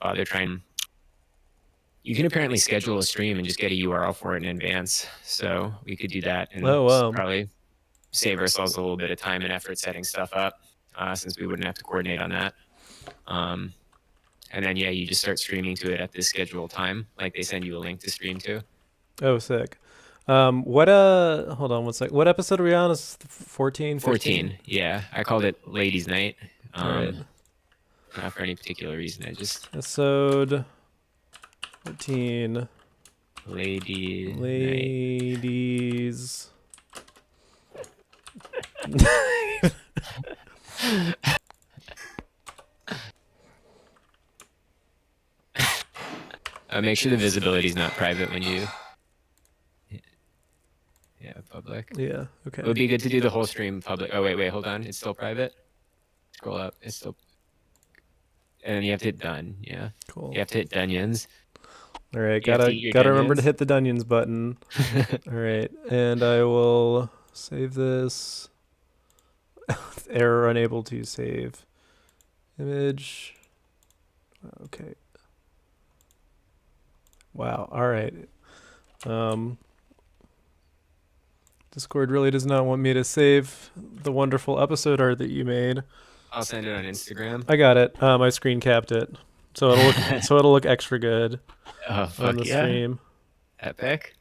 bother trying. You can apparently schedule a stream and just get a URL for it in advance. So we could do that and Oh, wow. probably save ourselves a little bit of time and effort setting stuff up, since we wouldn't have to coordinate on that. And then, yeah, you just start streaming to it at this scheduled time. Like they send you a link to stream to. Oh, sick. What hold on one sec. What episode are we on? Is 14, 15? 14. Yeah. I called it Ladies Night. All right. Not for any particular reason. I just Episode 14. Ladies. Make sure the visibility is not private when you. Yeah, public. Yeah. Okay. It would be good to do the whole stream public. Oh wait, hold on. It's still private. Scroll up. It's still. And then you have to hit done. Yeah. Cool. You have to hit Dunions. All right. Gotta remember to hit the Dunions button. All right. And I will save this. Error, unable to save image. Okay. Wow. All right. Discord really does not want me to save the wonderful episode art that you made. I'll send it on Instagram. I got it. I screen capped it, so it'll look extra good on the stream. Epic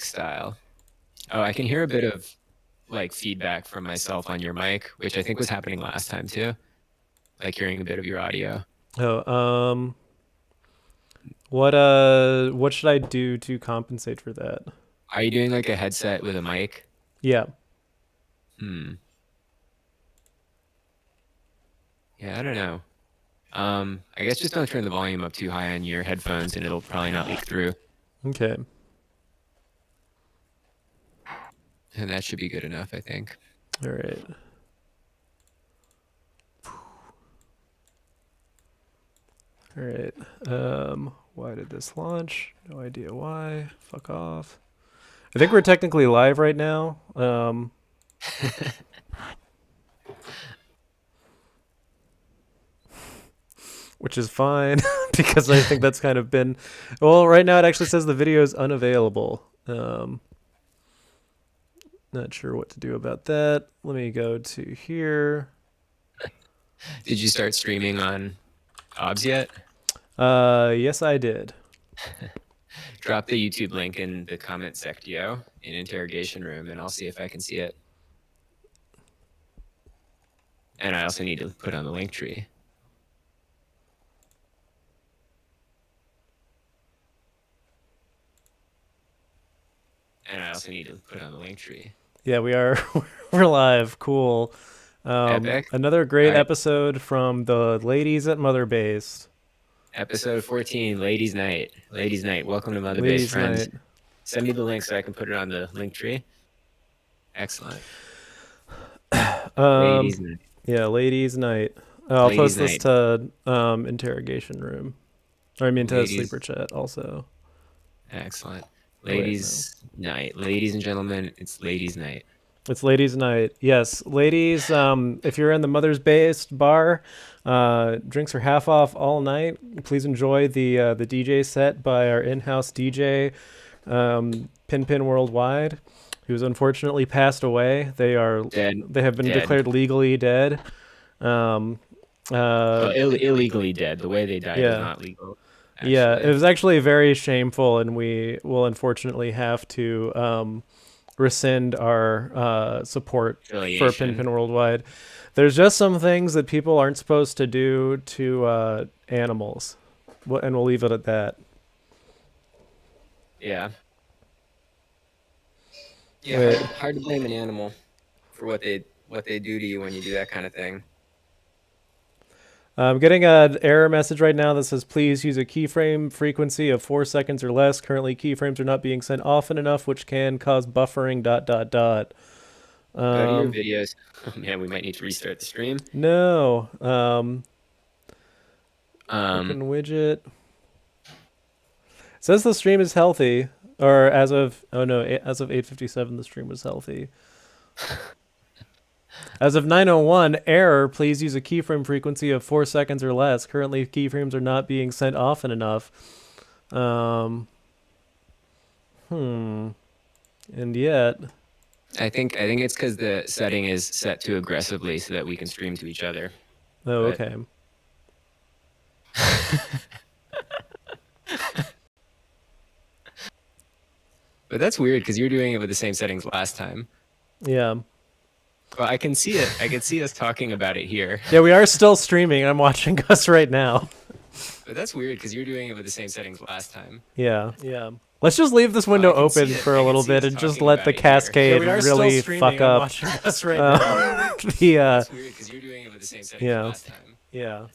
style. Oh, I can hear a bit of like feedback from myself on your mic, which I think was happening last time too. Like hearing a bit of your audio. Oh, what should I do to compensate for that? Are you doing like a headset with a mic? Yeah. Yeah, I don't know. I guess just don't turn the volume up too high on your headphones and it'll probably not leak through. Okay. And that should be good enough, I think. All right. All right. Why did this launch? No idea why. Fuck off. I think we're technically live right now. Which is fine because I think that's kind of been, well, right now it actually says the video is unavailable. Not sure what to do about that. Let me go to here. Did you start streaming on OBS yet? Yes, I did. Drop the YouTube link in the comment section in interrogation room, and I'll see if I can see it. And I also need to put on the link tree. Yeah, we are. We're live. Cool. Another great episode from the ladies at Mother Base. Episode 14, Ladies Night. Ladies Night. Welcome to Mother Base, friends. Night. Send me the link so I can put it on the link tree. Excellent. Ladies Night. Yeah, Ladies Night. I'll post this to interrogation room. Or I mean to sleeper chat also. Excellent. Ladies Night. Ladies and gentlemen, it's Ladies Night. It's Ladies Night. Yes, ladies, if you're in the Mother's Base bar, drinks are half off all night. Please enjoy the DJ set by our in-house DJ, Pin Worldwide, who's unfortunately passed away. They are dead. They have been declared legally dead. Illegally dead. The way they died is not legal. Actually. Yeah, it was actually very shameful, and we will unfortunately have to rescind our support for Pin Worldwide. There's just some things that people aren't supposed to do to animals, and we'll leave it at that. Yeah. Yeah, hard to blame an animal for what they do to you when you do that kind of thing. I'm getting an error message right now that says, please use a keyframe frequency of 4 seconds or less. Currently, keyframes are not being sent often enough, which can cause buffering, ... Go to your videos. Oh, man, we might need to restart the stream. No. Open widget. It says the stream is healthy. Or as of 8:57, the stream was healthy. As of 9:01, error. Please use a keyframe frequency of 4 seconds or less. Currently, keyframes are not being sent often enough. And yet, I think it's because the setting is set too aggressively so that we can stream to each other. oh, But- okay. But that's weird because you're doing it with the same settings last time. Yeah. Well, I can see it. I can see us talking about it here. Yeah, we are still streaming. I'm watching us right now. But that's weird because you're doing it with the same settings last time. Yeah. Let's just leave this window I can see open it. for I a can little see bit us and just talking let about the it here. cascade Yeah, we are still really streaming. fuck I'm up. watching us right now. The That's weird because you're doing it with the same settings yeah. last time. yeah.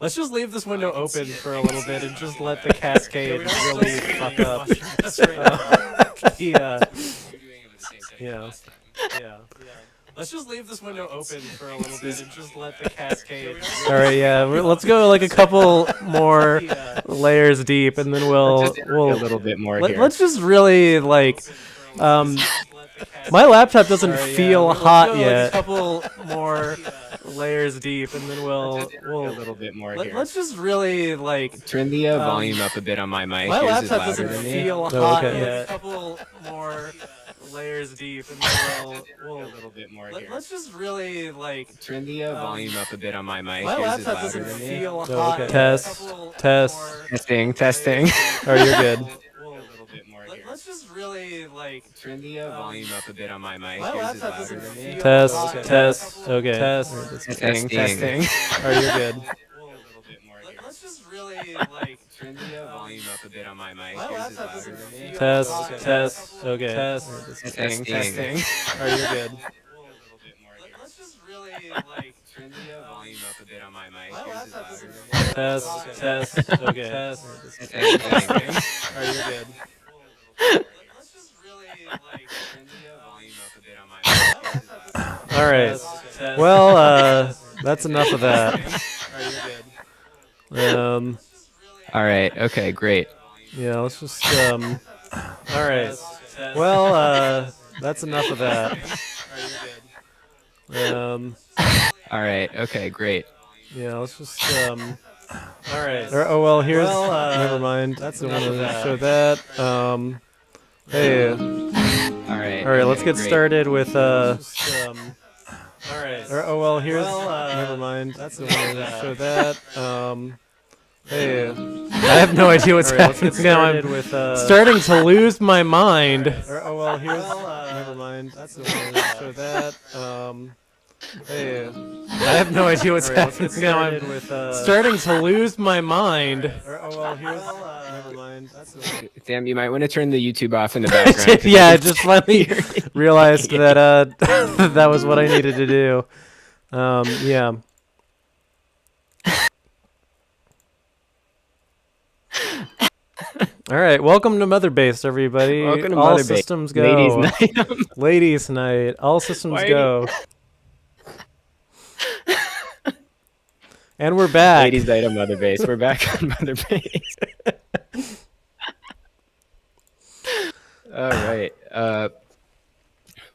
Let's just leave this window can see open it. for I a can little see bit it. and just let the cascade we are still really streaming. fuck I'm up. watching us right now. The You're doing it with the same settings Yeah. last time. yeah. Let's just leave this window open for a little bit and just let the cascade. All right, yeah. Let's go like a couple more layers deep, and then Just a little bit more here. let's just really like. My laptop doesn't feel hot yet. A couple more layers deep, and then we'll a little bit more here. let's just really like. Turn the volume up a bit on my mic. My Yours is laptop louder doesn't than me. feel Oh, hot okay. yet. A couple more layers deep, and then a little bit more here. let's just really like. Turn the volume up a bit on my mic. My Yours is laptop louder doesn't than me. feel Oh, hot okay. yet. Test. Testing, testing. Or you're good. A little bit more here. Let's just really like. Turn the volume up a bit on my mic. My Yours is laptop louder doesn't than me. feel Test, hot yet. test, okay. Test. Testing, testing. Or you're good. A little bit more here. Let's just really like. Turn the volume up a bit on my mic. My Yours is laptop louder doesn't than me. feel Test, hot yet. test, okay. Testing, testing. Or you're good. A little bit more here. Let's just really like. Turn the volume up a bit on my mic. My Yours is laptop louder doesn't than me. Test, test, okay. Testing, testing. Or you're good. Let's just really like. Turn the volume up a bit on my mic. Yours is louder. All right. Well, that's enough of that. All right. Okay. Great. Yeah, let's just all right. Well, that's enough of that. All right. Okay. Great. Yeah, let's just all right. Oh well, here's never mind. That's the one to show that. Hey, All right. all right. Let's get great. started with all right. Oh well, here's never mind. That's the one to show that. Hey, I have no idea what's happening now. I'm with starting to lose my mind. Oh well, here's never mind. That's the one to show that. Hey, I have no idea what's happening now. I'm starting to lose my mind. Oh well, here's never mind. That's the one. Damn, you might want to turn the YouTube off in the background. 'cause Yeah, I just finally realized that that was what I needed to do. Yeah. All right, welcome to Mother Base, everybody. Welcome to All Mother Base. systems go. Ladies' night. Ladies' night. All systems Why are go. And we're back. Ladies' night on Mother Base. We're back on Mother Base. All right.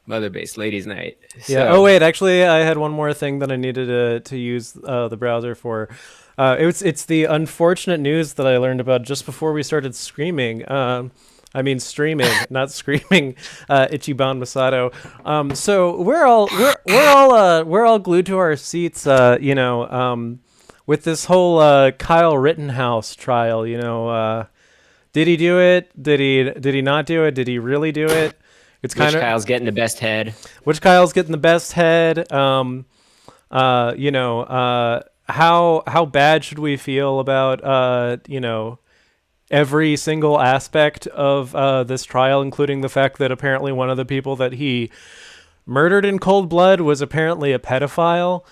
Mother Base. Ladies' night. Yeah. Oh wait, actually, I had one more thing that I needed to use the browser for. It's the unfortunate news that I learned about just before we started streaming. I mean streaming, not screaming. Ichiban Masato. So we're all glued to our seats. With this whole Kyle Rittenhouse trial. Did he do it? Did he not do it? Did he really do it? It's Which kind of Kyle's getting the best head. which Kyle's getting the best head. How bad should we feel about every single aspect of this trial, including the fact that apparently one of the people that he murdered in cold blood was apparently a pedophile.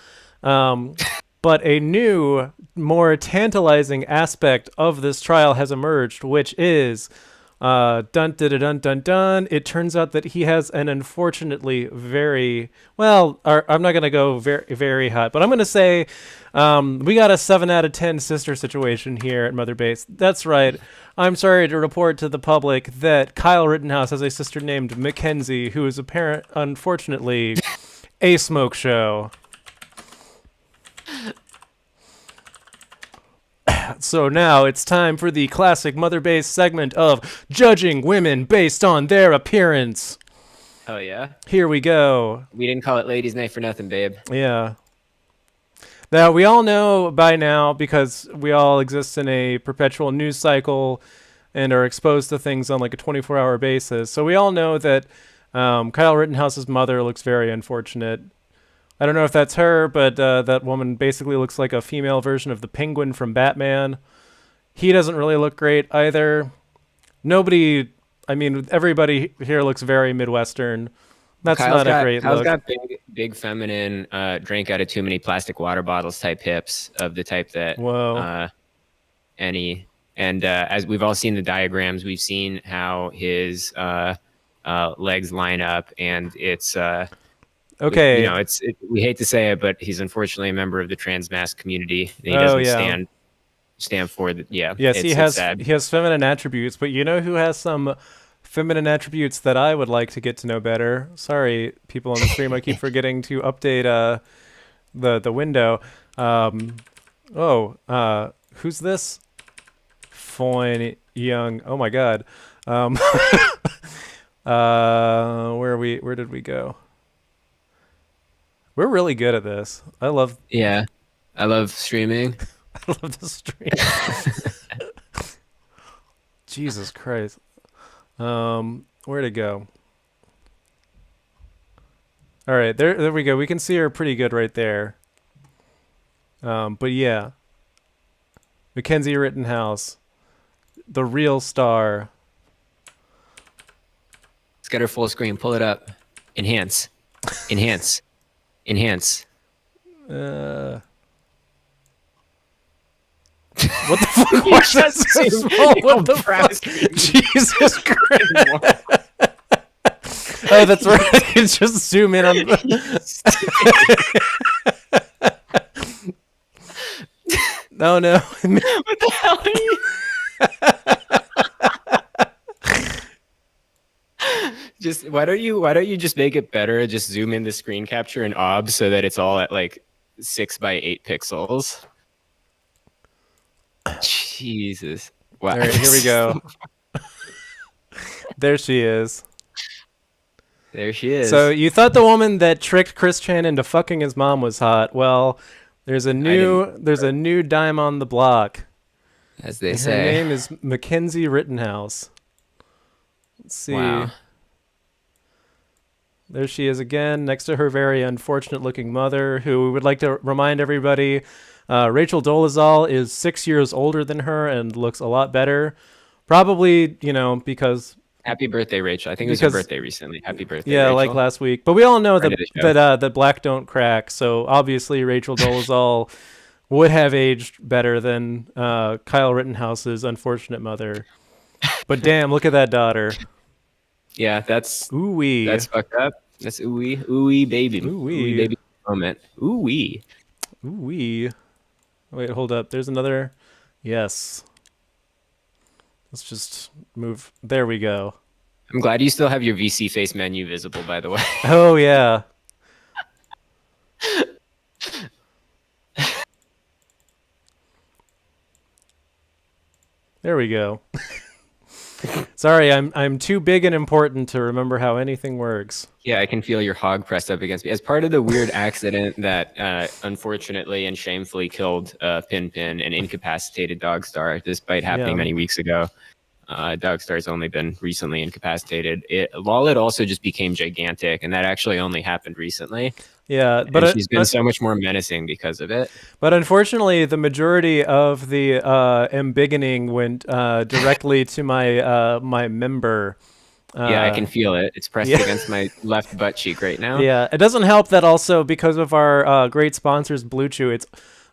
But a new, more tantalizing aspect of this trial has emerged, which is dun dun dun dun dun dun. It turns out that he has an unfortunately very well. I'm not gonna go very very hot, but I'm gonna say we got a 7 out of 10 sister situation here at Mother Base. That's right. I'm sorry to report to the public that Kyle Rittenhouse has a sister named Mackenzie, who is unfortunately a smoke show. So now it's time for the classic mother-based segment of judging women based on their appearance. Hell yeah. Here we go. We didn't call it Ladies' Night for nothing, babe. Yeah. Now, we all know by now, because we all exist in a perpetual news cycle and are exposed to things on like a 24-hour basis. So we all know that Kyle Rittenhouse's mother looks very unfortunate. I don't know if that's her, but that woman basically looks like a female version of the Penguin from Batman. He doesn't really look great either. Everybody here looks very Midwestern. That's not a great Kyle's look. got big feminine, drink out of too many plastic water bottles type hips of the type that Whoa. as we've all seen the diagrams, we've seen how his legs line up, and it's Okay. we hate to say it, but he's unfortunately a member of the trans mass community. And he Oh, doesn't yeah. stand for the Yes, it's sad. he has feminine attributes, but you know who has some feminine attributes that I would like to get to know better? Sorry, people on the stream, I keep forgetting to update the window. Who's this? Foyne Young. Oh my god. Where did we go? We're really good at this. I love streaming. I love the stream. Jesus Christ. Where'd it go? All right, there we go. We can see her pretty good right there. But yeah. Mackenzie Rittenhouse, the real star. Let's get her full screen. Pull it up. Enhance. What the fuck was that so small? What the fuck? Jesus Christ. Oh, that's right. I can just zoom in on No. What the hell are you? Just why don't you just make it better? Just zoom in the screen capture and OBS so that it's all at like 6x8 pixels. Jesus. Wow. All right, here we go. There she is. There she is. So you thought the woman that tricked Chris Chan into fucking his mom was hot. Well, there's a new dime on the block. As they Her say. name is Mackenzie Rittenhouse. Let's see. Wow. There she is again, next to her very unfortunate-looking mother, who we would like to remind everybody, Rachel Dolezal is 6 years older than her and looks a lot better. Probably, because... Happy birthday, Rachel. I think it was her birthday recently. Happy birthday, yeah, Rachel. like last week. But we all know Friend of the show. that black don't crack, so obviously Rachel Dolezal would have aged better than Kyle Rittenhouse's unfortunate mother. But damn, look at that daughter. Yeah, that's Ooh-wee. That's fucked up. That's ooh-wee baby. Ooh-wee. Ooh-wee baby moment. Ooh-wee. Ooh-wee. Wait, hold up. There's another. Yes. Let's just move. There we go. I'm glad you still have your VC face menu visible, by the way. Oh, yeah. There we go. Sorry, I'm too big and important to remember how anything works. Yeah, I can feel your hog pressed up against me. As part of the weird accident that unfortunately and shamefully killed Pin Pin and incapacitated Dogstar, despite happening many weeks ago. Dogstar's only been recently incapacitated. Lollet also just became gigantic, and that actually only happened recently. Yeah, but she's been so much more menacing because of it. But unfortunately, the majority of the embiggening went directly to my member. Yeah, I can feel it. It's pressed against my left butt cheek right now. Yeah, it doesn't help that also because of our great sponsors, Blue Chew.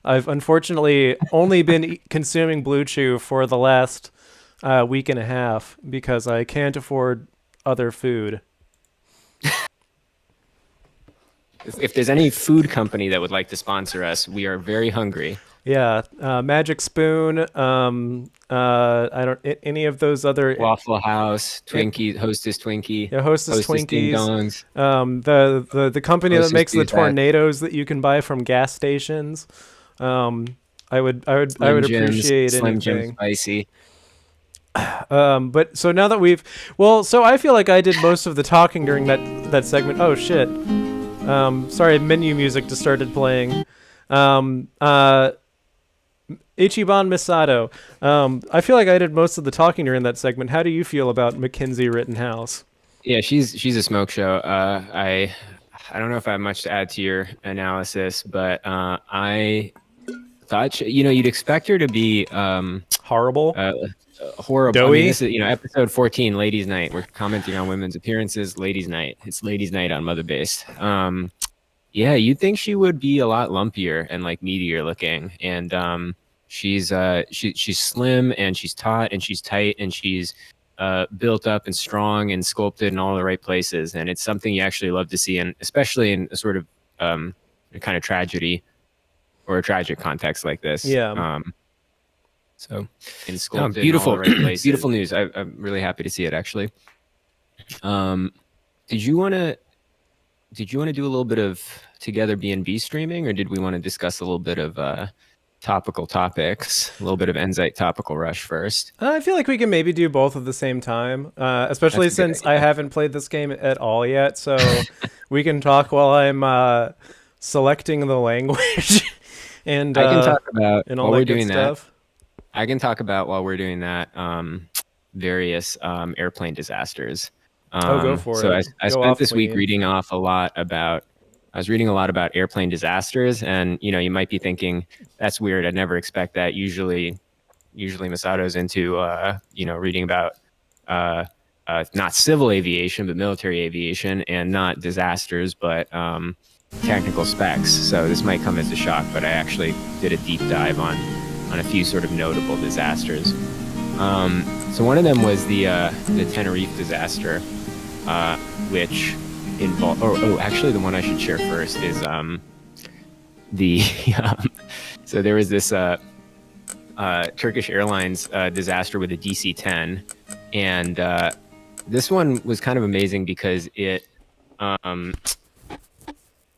I've unfortunately only been consuming Blue Chew for the last week and a half because I can't afford other food. If there's any food company that would like to sponsor us, we are very hungry. Yeah, Magic Spoon. I don't any of those other. Waffle House, It, Twinkie, Hostess Twinkie, yeah, Hostess Hostess Ding Twinkies. Dongs, The company that Hostess makes the Suzette, tornadoes that you can buy from gas stations. Um, I would appreciate Slim Jim anything. Spicy. But so now that so I feel like I did most of the talking during that segment. Oh shit. Sorry, menu music just started playing. Um, uh, Ichiban Misato. I feel like I did most of the talking during that segment. How do you feel about Mackenzie Rittenhouse? Yeah, she's a smoke show. I don't know if I have much to add to your analysis, but I thought you'd expect her to be Horrible. horrible. I Doughy? mean, this is episode 14, Ladies' Night. We're commenting on women's appearances. Ladies' Night. It's Ladies' Night on Mother Based. Yeah, you'd think she would be a lot lumpier and like meatier looking, and she's slim and she's taut and she's tight and she's built up and strong and sculpted in all the right places, and it's something you actually love to see, and especially in a sort of a kind of tragedy or a tragic context like this. Yeah. So, and sculpted beautiful, in all the right places. Beautiful news. I'm really happy to see it. Actually, did you want to do a little bit of Together B&B streaming, or did we want to discuss a little bit of topical topics, a little bit of Enzite topical rush first? I feel like we can maybe do both at the same time, especially since I haven't played this game at all yet. So we can talk while I'm selecting the language. And I can talk about and all while that we're good doing stuff. that. I can talk about while we're doing that various airplane disasters. Go for so it. I spent this week reading off a lot about. I was reading a lot about airplane disasters, and you might be thinking that's weird. I'd never expect that. Usually Masato's into reading about not civil aviation but military aviation, and not disasters but technical specs. So this might come as a shock, but I actually did a deep dive on a few sort of notable disasters. So one of them was the Tenerife disaster, which involved. Actually, the one I should share first is the. So there was this Turkish Airlines disaster with a DC-10, and this one was kind of amazing because it.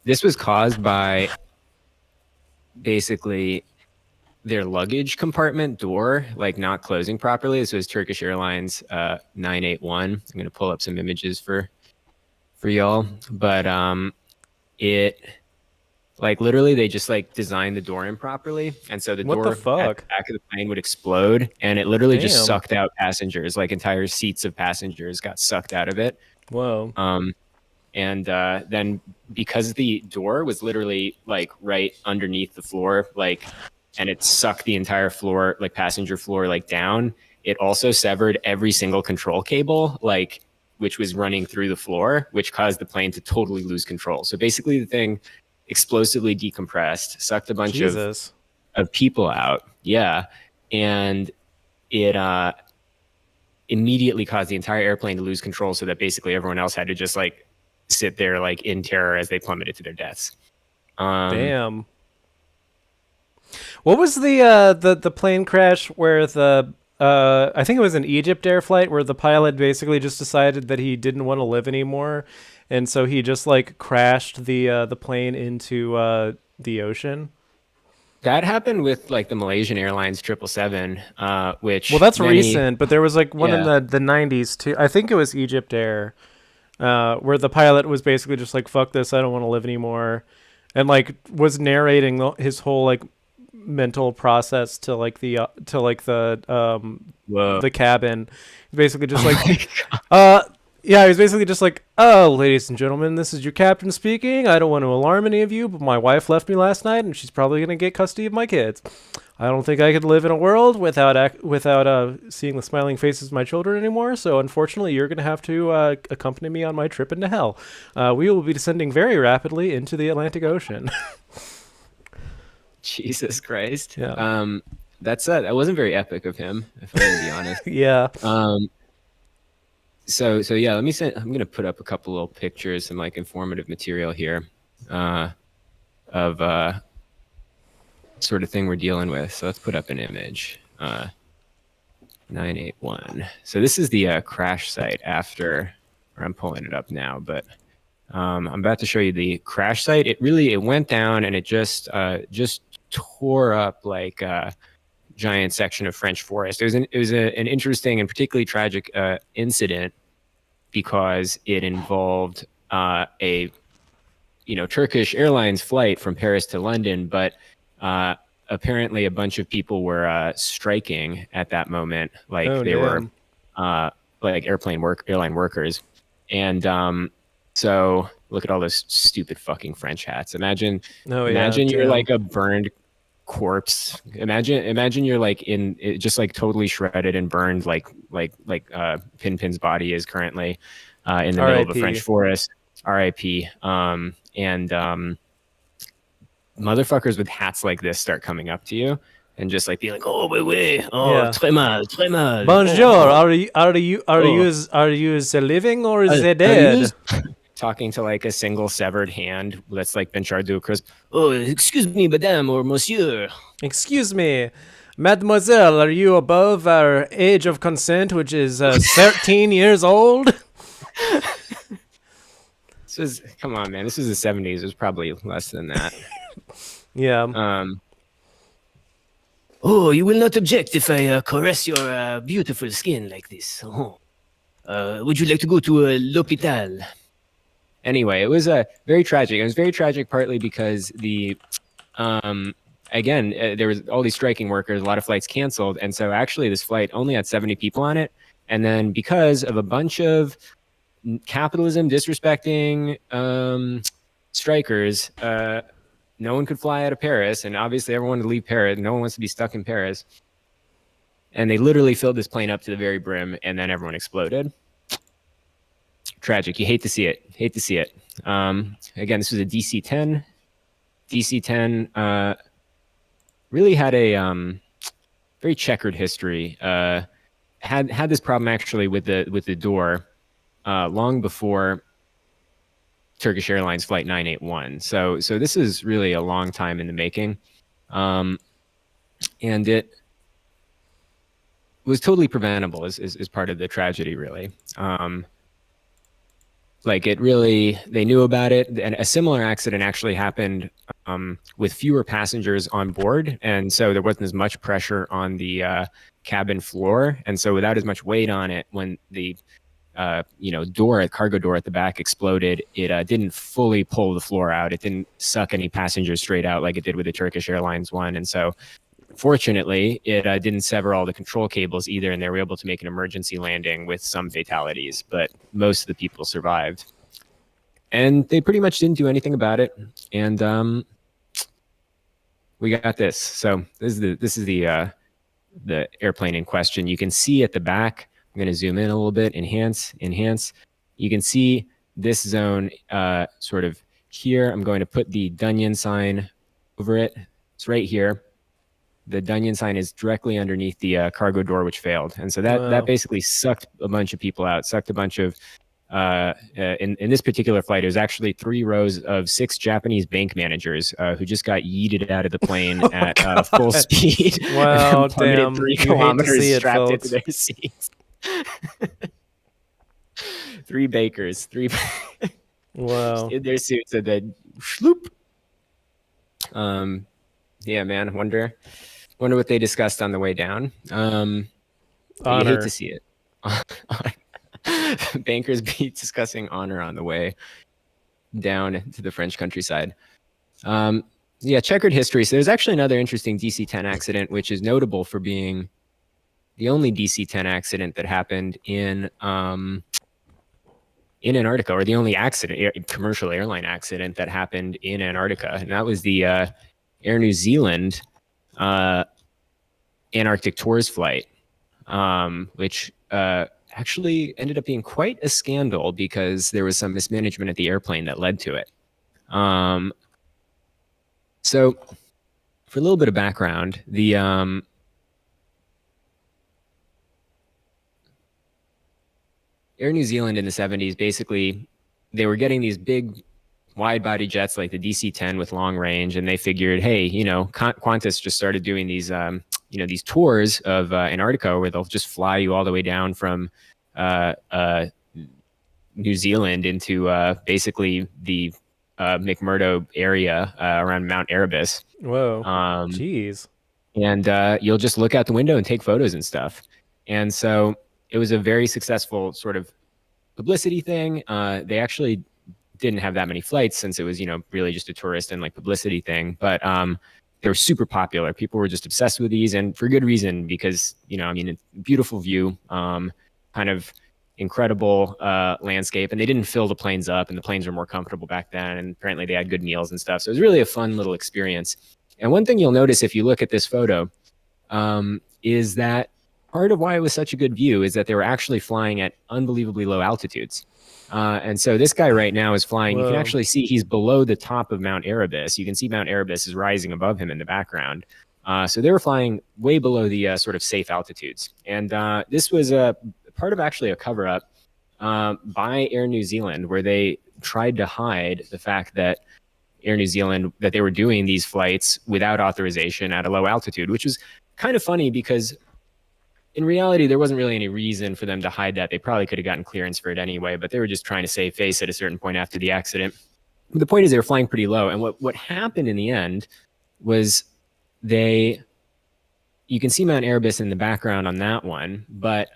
This was caused by basically their luggage compartment door like not closing properly. This was Turkish Airlines 981. I'm going to pull up some images for y'all, but it like literally they just like designed the door improperly, and so the door at the back of the plane would explode, and it literally just sucked out passengers. Like entire seats of passengers got sucked out of it. Whoa. And then because the door was literally like right underneath the floor, like, and it sucked the entire floor, like passenger floor, like down, it also severed every single control cable, like, which was running through the floor, which caused the plane to totally lose control. So basically the thing explosively decompressed, sucked a bunch of people out. Yeah. And it immediately caused the entire airplane to lose control, so that basically everyone else had to just like sit there like in terror as they plummeted to their deaths. Damn. What was the plane crash where the I think it was an Egypt Air flight where the pilot basically just decided that he didn't want to live anymore, and so he just like crashed the plane into the ocean? That happened with like the Malaysian Airlines 777, which that's recent, but there was like one in the 90s too. I think it was Egypt Air. Where the pilot was basically just like, fuck this, I don't want to live anymore, and like was narrating his whole like mental process to like the cabin. Basically just like yeah, he was basically just like, oh, ladies and gentlemen, this is your captain speaking. I don't want to alarm any of you, but my wife left me last night and she's probably going to get custody of my kids. I don't think I could live in a world without seeing the smiling faces of my children anymore. So unfortunately, you're going to have to accompany me on my trip into hell. We will be descending very rapidly into the Atlantic Ocean. Jesus Christ. Yeah. That wasn't very epic of him, if I'm going to be honest. Yeah. So yeah, I'm going to put up a couple little pictures, some like informative material here of sort of thing we're dealing with. So let's put up an image. 981. So this is the crash site after, or I'm pulling it up now, but I'm about to show you the crash site. It went down and it just tore up like a giant section of French forest. It was an interesting and particularly tragic incident because it involved a Turkish Airlines flight from Paris to London, but apparently a bunch of people were striking at that moment, like they were like airline workers, and so look at all those stupid fucking French hats. Imagine you're like a burned corpse. Imagine you're like just like totally shredded and burned, like Pin's body is currently in the middle of a French forest. R.I.P. And motherfuckers with hats like this start coming up to you and just like be like, "Oh, wait, oh, très mal, très mal. Bonjour, are you living or is it dead?" Talking to like a single severed hand that's like been charred to a crisp. "Oh, excuse me, madame or monsieur. Excuse me, mademoiselle, are you above our age of consent, which is 13 years old?" Come on, man. This is the 70s. It was probably less than that. Yeah. Oh, you will not object if I caress your beautiful skin like this. Oh. Would you like to go to l'hôpital? Anyway, it was very tragic. It was very tragic partly because again, there was all these striking workers, a lot of flights canceled. And so actually this flight only had 70 people on it. And then because of a bunch of capitalism disrespecting strikers, no one could fly out of Paris, and obviously everyone wanted to leave Paris. No one wants to be stuck in Paris. And they literally filled this plane up to the very brim, and then everyone exploded. Tragic. You hate to see it. Again, this was a DC-10. DC-10 really had a very checkered history. Had this problem actually with the door long before Turkish Airlines Flight 981. So this is really a long time in the making. And it was totally preventable is part of the tragedy, really. They knew about it, and a similar accident actually happened with fewer passengers on board, and so there wasn't as much pressure on the cabin floor, and so without as much weight on it, when the cargo door at the back exploded, it didn't fully pull the floor out. It didn't suck any passengers straight out like it did with the Turkish Airlines one, and so fortunately, it didn't sever all the control cables either, and they were able to make an emergency landing with some fatalities, but most of the people survived. And they pretty much didn't do anything about it. And we got this. So this is the airplane in question. You can see at the back. I'm going to zoom in a little bit. Enhance. You can see this zone sort of here. I'm going to put the Dunyan sign over it. It's right here. The Dunyan sign is directly underneath the cargo door, which failed. And so that basically sucked a bunch of people out, sucked a bunch of, in this particular flight, it was actually 3 rows of 6 Japanese bank managers who just got yeeted out of the plane at full speed. Wow, damn. 3 kilometers strapped into their seats. 3 bakers, 3 wow. in their suits, and then shloop. Yeah, man, wonder what they discussed on the way down. You hate to see it. Bankers be discussing honor on the way down to the French countryside. Yeah, checkered history. So there's actually another interesting DC-10 accident, which is notable for being the only DC-10 accident that happened in Antarctica, or the only commercial airline accident that happened in Antarctica, and that was the Air New Zealand Antarctic Tours flight, which actually ended up being quite a scandal because there was some mismanagement at the airplane that led to it. So for a little bit of background, the Air New Zealand in the 70s, basically, they were getting these big wide body jets like the DC-10 with long range, and they figured, hey, Qantas just started doing these these tours of Antarctica where they'll just fly you all the way down from uh, uh, New Zealand into basically the McMurdo area around Mount Erebus. Whoa. Um, Jeez. and you'll just look out the window and take photos and stuff. And so it was a very successful sort of publicity thing. They actually didn't have that many flights since it was, really just a tourist and like publicity thing. But they were super popular. People were just obsessed with these, and for good reason, because, it's a beautiful view, kind of incredible landscape, and they didn't fill the planes up, and the planes were more comfortable back then. And apparently they had good meals and stuff. So it was really a fun little experience. And one thing you'll notice if you look at this photo is that part of why it was such a good view is that they were actually flying at unbelievably low altitudes. And so this guy right now is flying. Whoa. You can actually see he's below the top of Mount Erebus. You can see Mount Erebus is rising above him in the background. So they were flying way below the sort of safe altitudes. And this was a part of actually a cover-up by Air New Zealand, where they tried to hide the fact that Air New Zealand, that they were doing these flights without authorization at a low altitude, which was kind of funny because in reality, there wasn't really any reason for them to hide that. They probably could have gotten clearance for it anyway, but they were just trying to save face at a certain point after the accident. But the point is they were flying pretty low. And what happened in the end was you can see Mount Erebus in the background on that one, but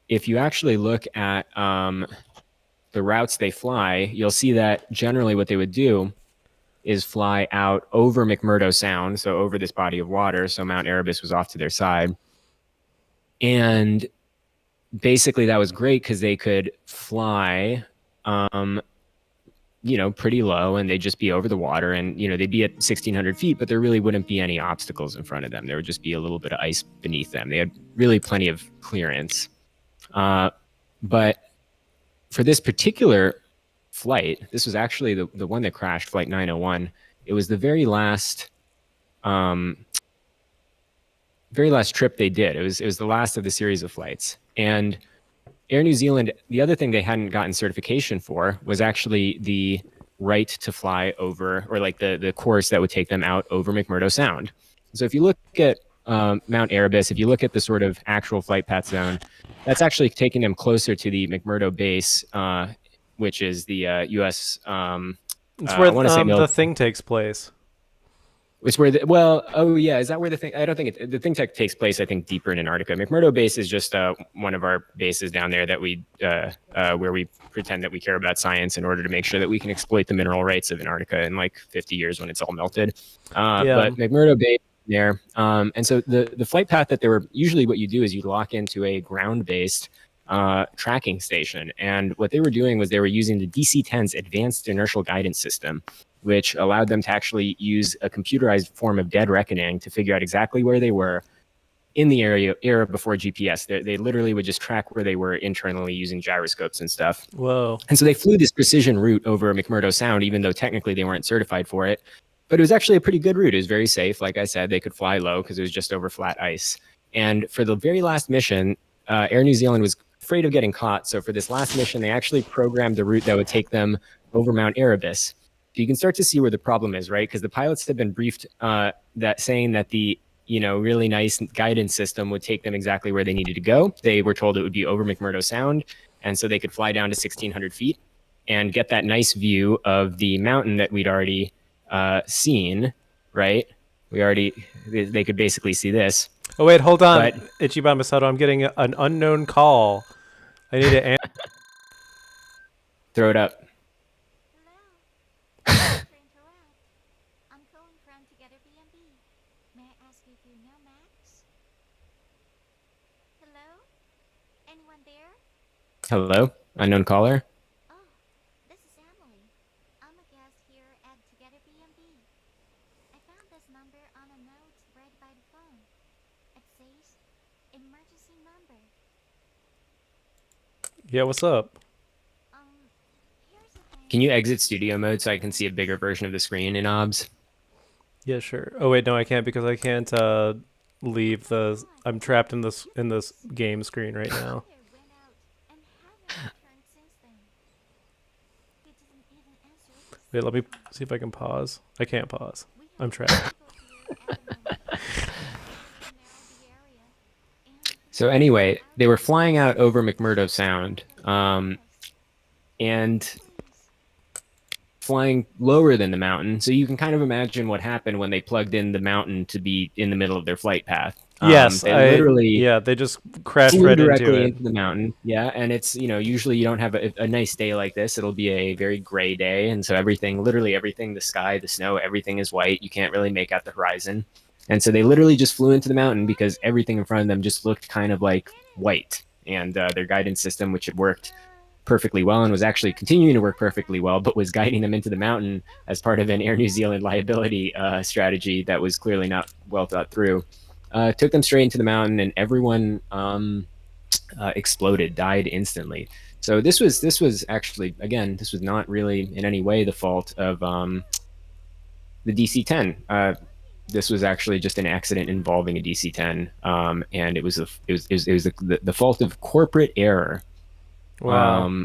if you actually look at the routes they fly, you'll see that generally what they would do is fly out over McMurdo Sound, so over this body of water. So Mount Erebus was off to their side. And basically that was great because they could fly, pretty low, and they'd just be over the water, and, they'd be at 1,600 feet, but there really wouldn't be any obstacles in front of them. There would just be a little bit of ice beneath them. They had really plenty of clearance. But for this particular flight, this was actually the one that crashed, Flight 901. It was the very last trip they did. It was the last of the series of flights. And Air New Zealand, the other thing they hadn't gotten certification for was actually the right to fly over, or like the course that would take them out over McMurdo Sound. So if you look at Mount Erebus, if you look at the sort of actual flight path zone, that's actually taking them closer to the McMurdo base, which is the U.S. It's where the thing takes place. It's where is that where the thing? I don't think the thing takes place. I think deeper in Antarctica. McMurdo base is just one of our bases down there that where we pretend that we care about science in order to make sure that we can exploit the mineral rights of Antarctica in like 50 years when it's all melted. But McMurdo base there, and so the flight path that they were usually, what you do is you lock into a ground-based tracking station. And what they were doing was they were using the DC-10's advanced inertial guidance system, which allowed them to actually use a computerized form of dead reckoning to figure out exactly where they were in the era before GPS. They literally would just track where they were internally using gyroscopes and stuff. Whoa. And so they flew this precision route over McMurdo Sound, even though technically they weren't certified for it. But it was actually a pretty good route. It was very safe. Like I said, they could fly low because it was just over flat ice. And for the very last mission, Air New Zealand was afraid of getting caught. So for this last mission, they actually programmed the route that would take them over Mount Erebus. So you can start to see where the problem is, right? Because the pilots had been briefed saying that the really nice guidance system would take them exactly where they needed to go. They were told it would be over McMurdo Sound, and so they could fly down to 1,600 feet and get that nice view of the mountain that we'd already seen, right? They could basically see this. Oh wait, hold on, Ichiban Masato. I'm getting an unknown call. I need to answer. Throw it up. Hello. Sorry to interrupt. I'm calling from Together B&B. May I ask if you know Max? Hello? Anyone there? Hello, unknown caller. Oh, this is Emily. I'm a guest here at Together B&B. I found this number on a note read by the phone. It says, emergency number. Yeah, what's up? Here's the thing. Can you exit studio mode so I can see a bigger version of the screen in OBS? Yeah, sure. Oh wait, no, I can't because I can't leave the. I'm trapped in this game screen right now. Went out and haven't returned since then. Did the Wait, let me see if I can pause. I can't pause. I'm trapped. So anyway, they were flying out over McMurdo Sound, and flying lower than the mountain. So you can kind of imagine what happened when they plugged in the mountain to be in the middle of their flight path. Yes, They literally yeah, they just crashed flew right into directly it. into the mountain. Yeah, and it's, usually you don't have a nice day like this. It'll be a very gray day, and so literally everything, the sky, the snow, everything is white. You can't really make out the horizon. And so they literally just flew into the mountain because everything in front of them just looked kind of like white. And their guidance system, which had worked perfectly well and was actually continuing to work perfectly well, but was guiding them into the mountain as part of an Air New Zealand liability strategy that was clearly not well thought through. Took them straight into the mountain, and everyone exploded, died instantly. So this was actually, again, this was not really in any way the fault of the DC-10. This was actually just an accident involving a DC-10, and it was the fault of corporate error. Wow.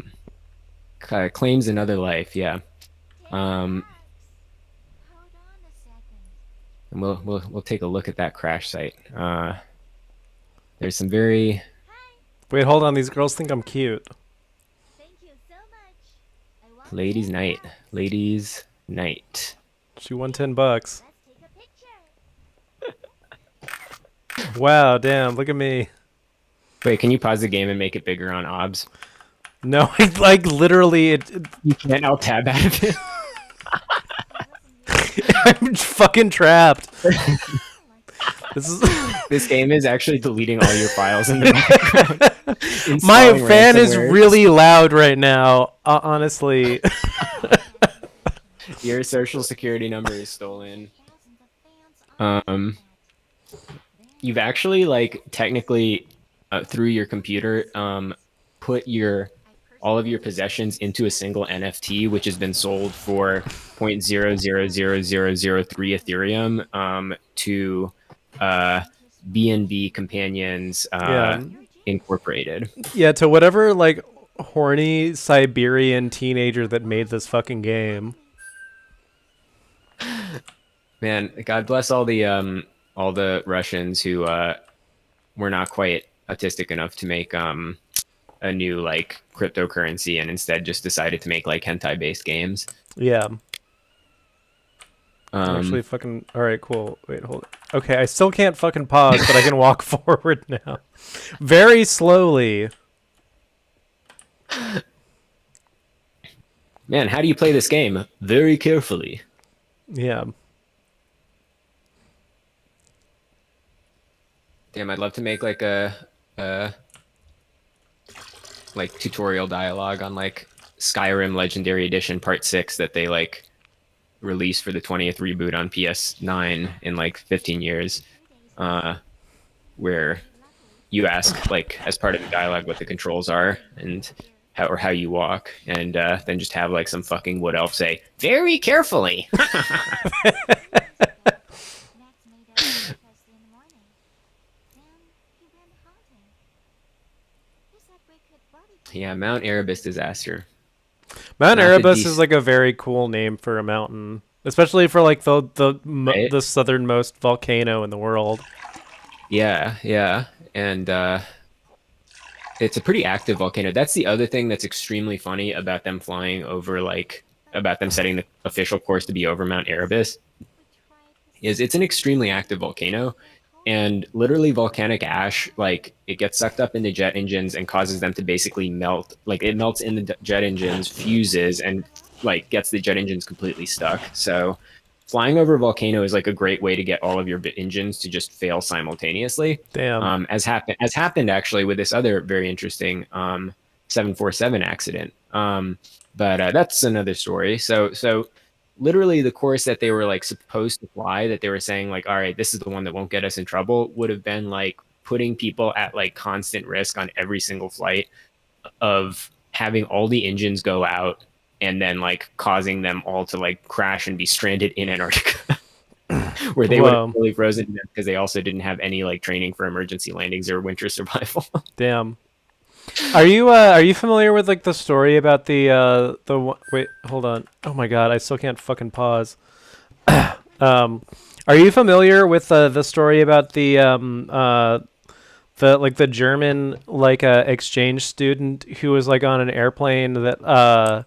Claims another life. Yeah. And we'll take a look at that crash site. There's some very Wait, hold on. These girls think I'm cute. ladies' night. Ladies' night. She won $10. Wow, damn! Look at me. Wait, can you pause the game and make it bigger on OBS? No, like literally, You can't alt tab out of it. I'm fucking trapped. This game is actually deleting all your files in the background. My Installing fan is ransomware. really loud right now. Honestly. Your social security number is stolen. You've actually, like, technically through your computer put all of your possessions into a single NFT, which has been sold for 0.000003 Ethereum to BNB Companions Yeah. Incorporated. Yeah, to whatever like horny Siberian teenager that made this fucking game. Man, God bless all the Russians who were not quite autistic enough to make a new like cryptocurrency and instead just decided to make like hentai based games. Yeah. Actually, fucking. All right, cool. Wait, hold it. Okay, I still can't fucking pause, but I can walk forward now, very slowly. Man, how do you play this game? Very carefully. Yeah. Damn, I'd love to make like a like tutorial dialogue on like Skyrim Legendary Edition Part 6 that they like released for the 20th reboot on PS9 in like 15 years, where you ask like as part of the dialogue what the controls are and how you walk, and then just have like some fucking wood elf say very carefully. Yeah, Mount Erebus disaster. Mount Not the Erebus dec- is like a very cool name for a mountain, especially for like the Right? southernmost volcano in the world. Yeah, and it's a pretty active volcano. That's the other thing that's extremely funny about them flying over, like about them setting the official course to be over Mount Erebus, is it's an extremely active volcano, and literally volcanic ash, like it gets sucked up into jet engines and causes them to basically melt. Like it melts in the jet engines, fuses, and like gets the jet engines completely stuck. So flying over a volcano is like a great way to get all of your engines to just fail simultaneously. Damn. As happened actually with this other very interesting 747 accident. But that's another story. So literally the course that they were like supposed to fly, that they were saying like, all right, this is the one that won't get us in trouble, would have been like putting people at like constant risk on every single flight of having all the engines go out and then like causing them all to like crash and be stranded in Antarctica. Where they would have fully frozen because they also didn't have any like training for emergency landings or winter survival. Damn. Are you familiar with like the story about wait, hold on. Oh my god, I still can't fucking pause. Are you familiar with the story about the German like exchange student who was like on an airplane that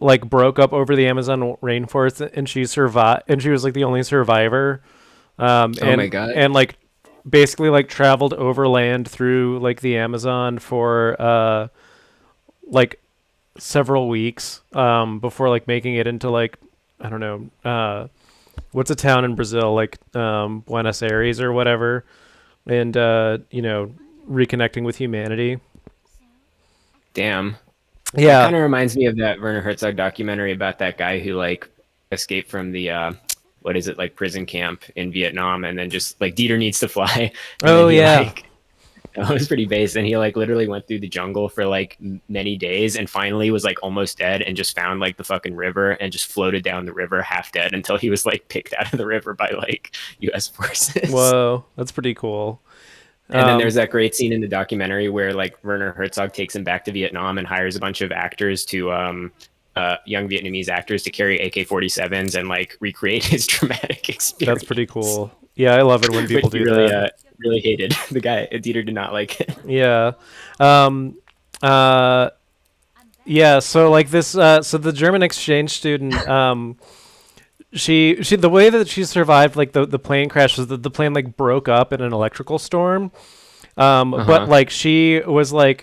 like broke up over the Amazon rainforest, and she survived, and she was like the only survivor. Oh my God. And like basically like traveled overland through like the Amazon for like several weeks before like making it into like, I don't know, what's a town in Brazil, like Buenos Aires or whatever, and reconnecting with humanity. Damn. Yeah. Kind of reminds me of that Werner Herzog documentary about that guy who like escaped from the what is it, like prison camp in Vietnam, and then just like Dieter needs to fly. And Oh, then he, yeah. like, it was pretty base, and he like literally went through the jungle for like many days, and finally was like almost dead, and just found like the fucking river, and just floated down the river half dead until he was like picked out of the river by like U.S. forces. Whoa, that's pretty cool. And then there's that great scene in the documentary where like Werner Herzog takes him back to Vietnam and hires a bunch of actors to young Vietnamese actors to carry AK-47s and like recreate his traumatic experience. That's pretty cool. Yeah, I love it when people Which he do really, that. really hated. The guy Dieter did not like it. Yeah. Yeah, so like this so the German exchange student she the way that she survived like the plane crash was that the plane like broke up in an electrical storm. But like she was like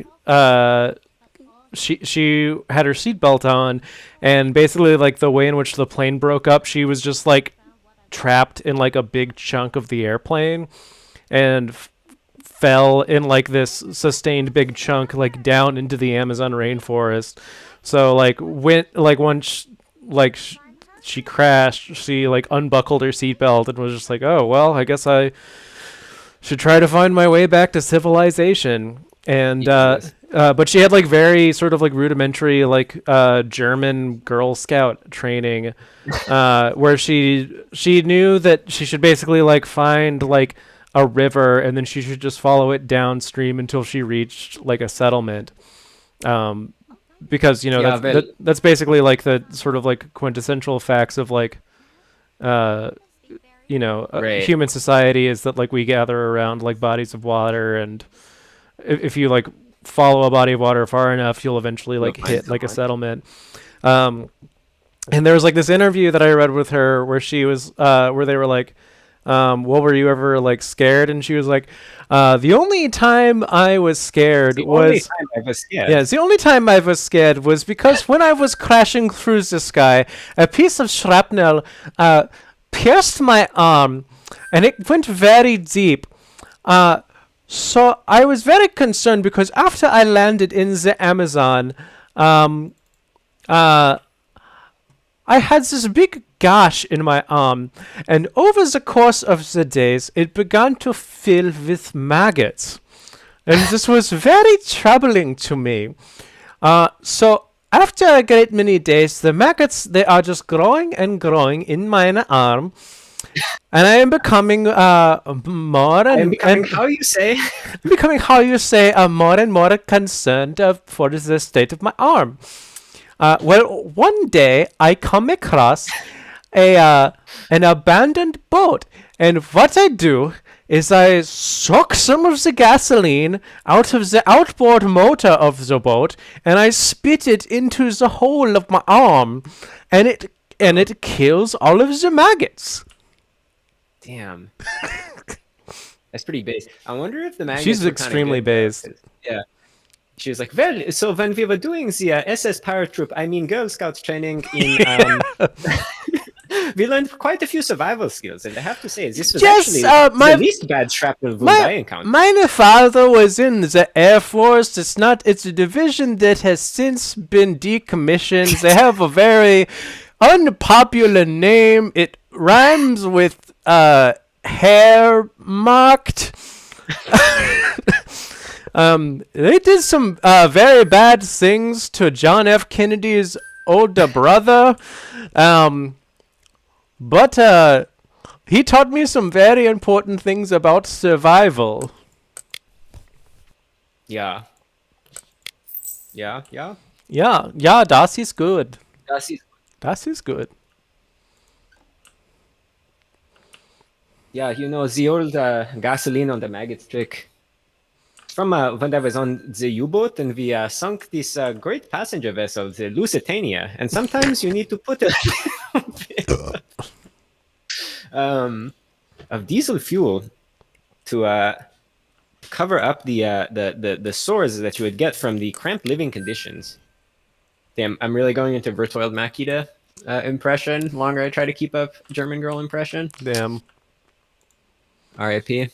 she had her seatbelt on, and basically like the way in which the plane broke up, she was just like trapped in like a big chunk of the airplane, and fell in like this sustained big chunk like down into the Amazon rainforest. So like once she crashed, she like unbuckled her seatbelt and was just like, oh well, I guess I should try to find my way back to civilization. And but she had like very sort of like rudimentary like German Girl Scout training, where she knew that she should basically like find like a river, and then she should just follow it downstream until she reached like a settlement. Because that's basically like the sort of like quintessential facts of like right. Human society is that like we gather around like bodies of water, and if you like follow a body of water far enough, you'll eventually like hit like a settlement. And there was like this interview that I read with her where she was where they were like, well, were you ever like scared? And she was like, the only time I was scared was the only time I was scared was because when I was crashing through the sky, a piece of shrapnel pierced my arm, and it went very deep. So I was very concerned because after I landed in the Amazon, I had this big gash in my arm, and over the course of the days, it began to fill with maggots. And this was very troubling to me. So after a great many days, the maggots, they are just growing and growing in my arm. And I am becoming more how you say more and more concerned for the state of my arm. Well, one day I come across an abandoned boat, and what I do is I suck some of the gasoline out of the outboard motor of the boat, and I spit it into the hole of my arm, and it kills all of the maggots. Damn. That's pretty base. I wonder if the maggots She's were extremely kinda good, based. yeah. She was like, well, so when we were doing the SS Paratroop, Girl Scouts training in, we learned quite a few survival skills, and I have to say, this was actually the least bad shrapnel wound I encountered. My father was in the Air Force. It's a division that has since been decommissioned. They have a very unpopular name. It rhymes with hair marked. They did some very bad things to John F. Kennedy's older brother. But he taught me some very important things about survival. Yeah. Yeah, yeah. Ja, das ist good. Das ist, Das ist good. yeah, the old gasoline on the maggots trick. It's from when I was on the U-boat and we sunk this great passenger vessel, the Lusitania. And sometimes you need to put a bit of diesel fuel to cover up the sores that you would get from the cramped living conditions. Damn, I'm really going into Bertold Makita impression. The longer I try to keep up German girl impression. Damn. R.I.P.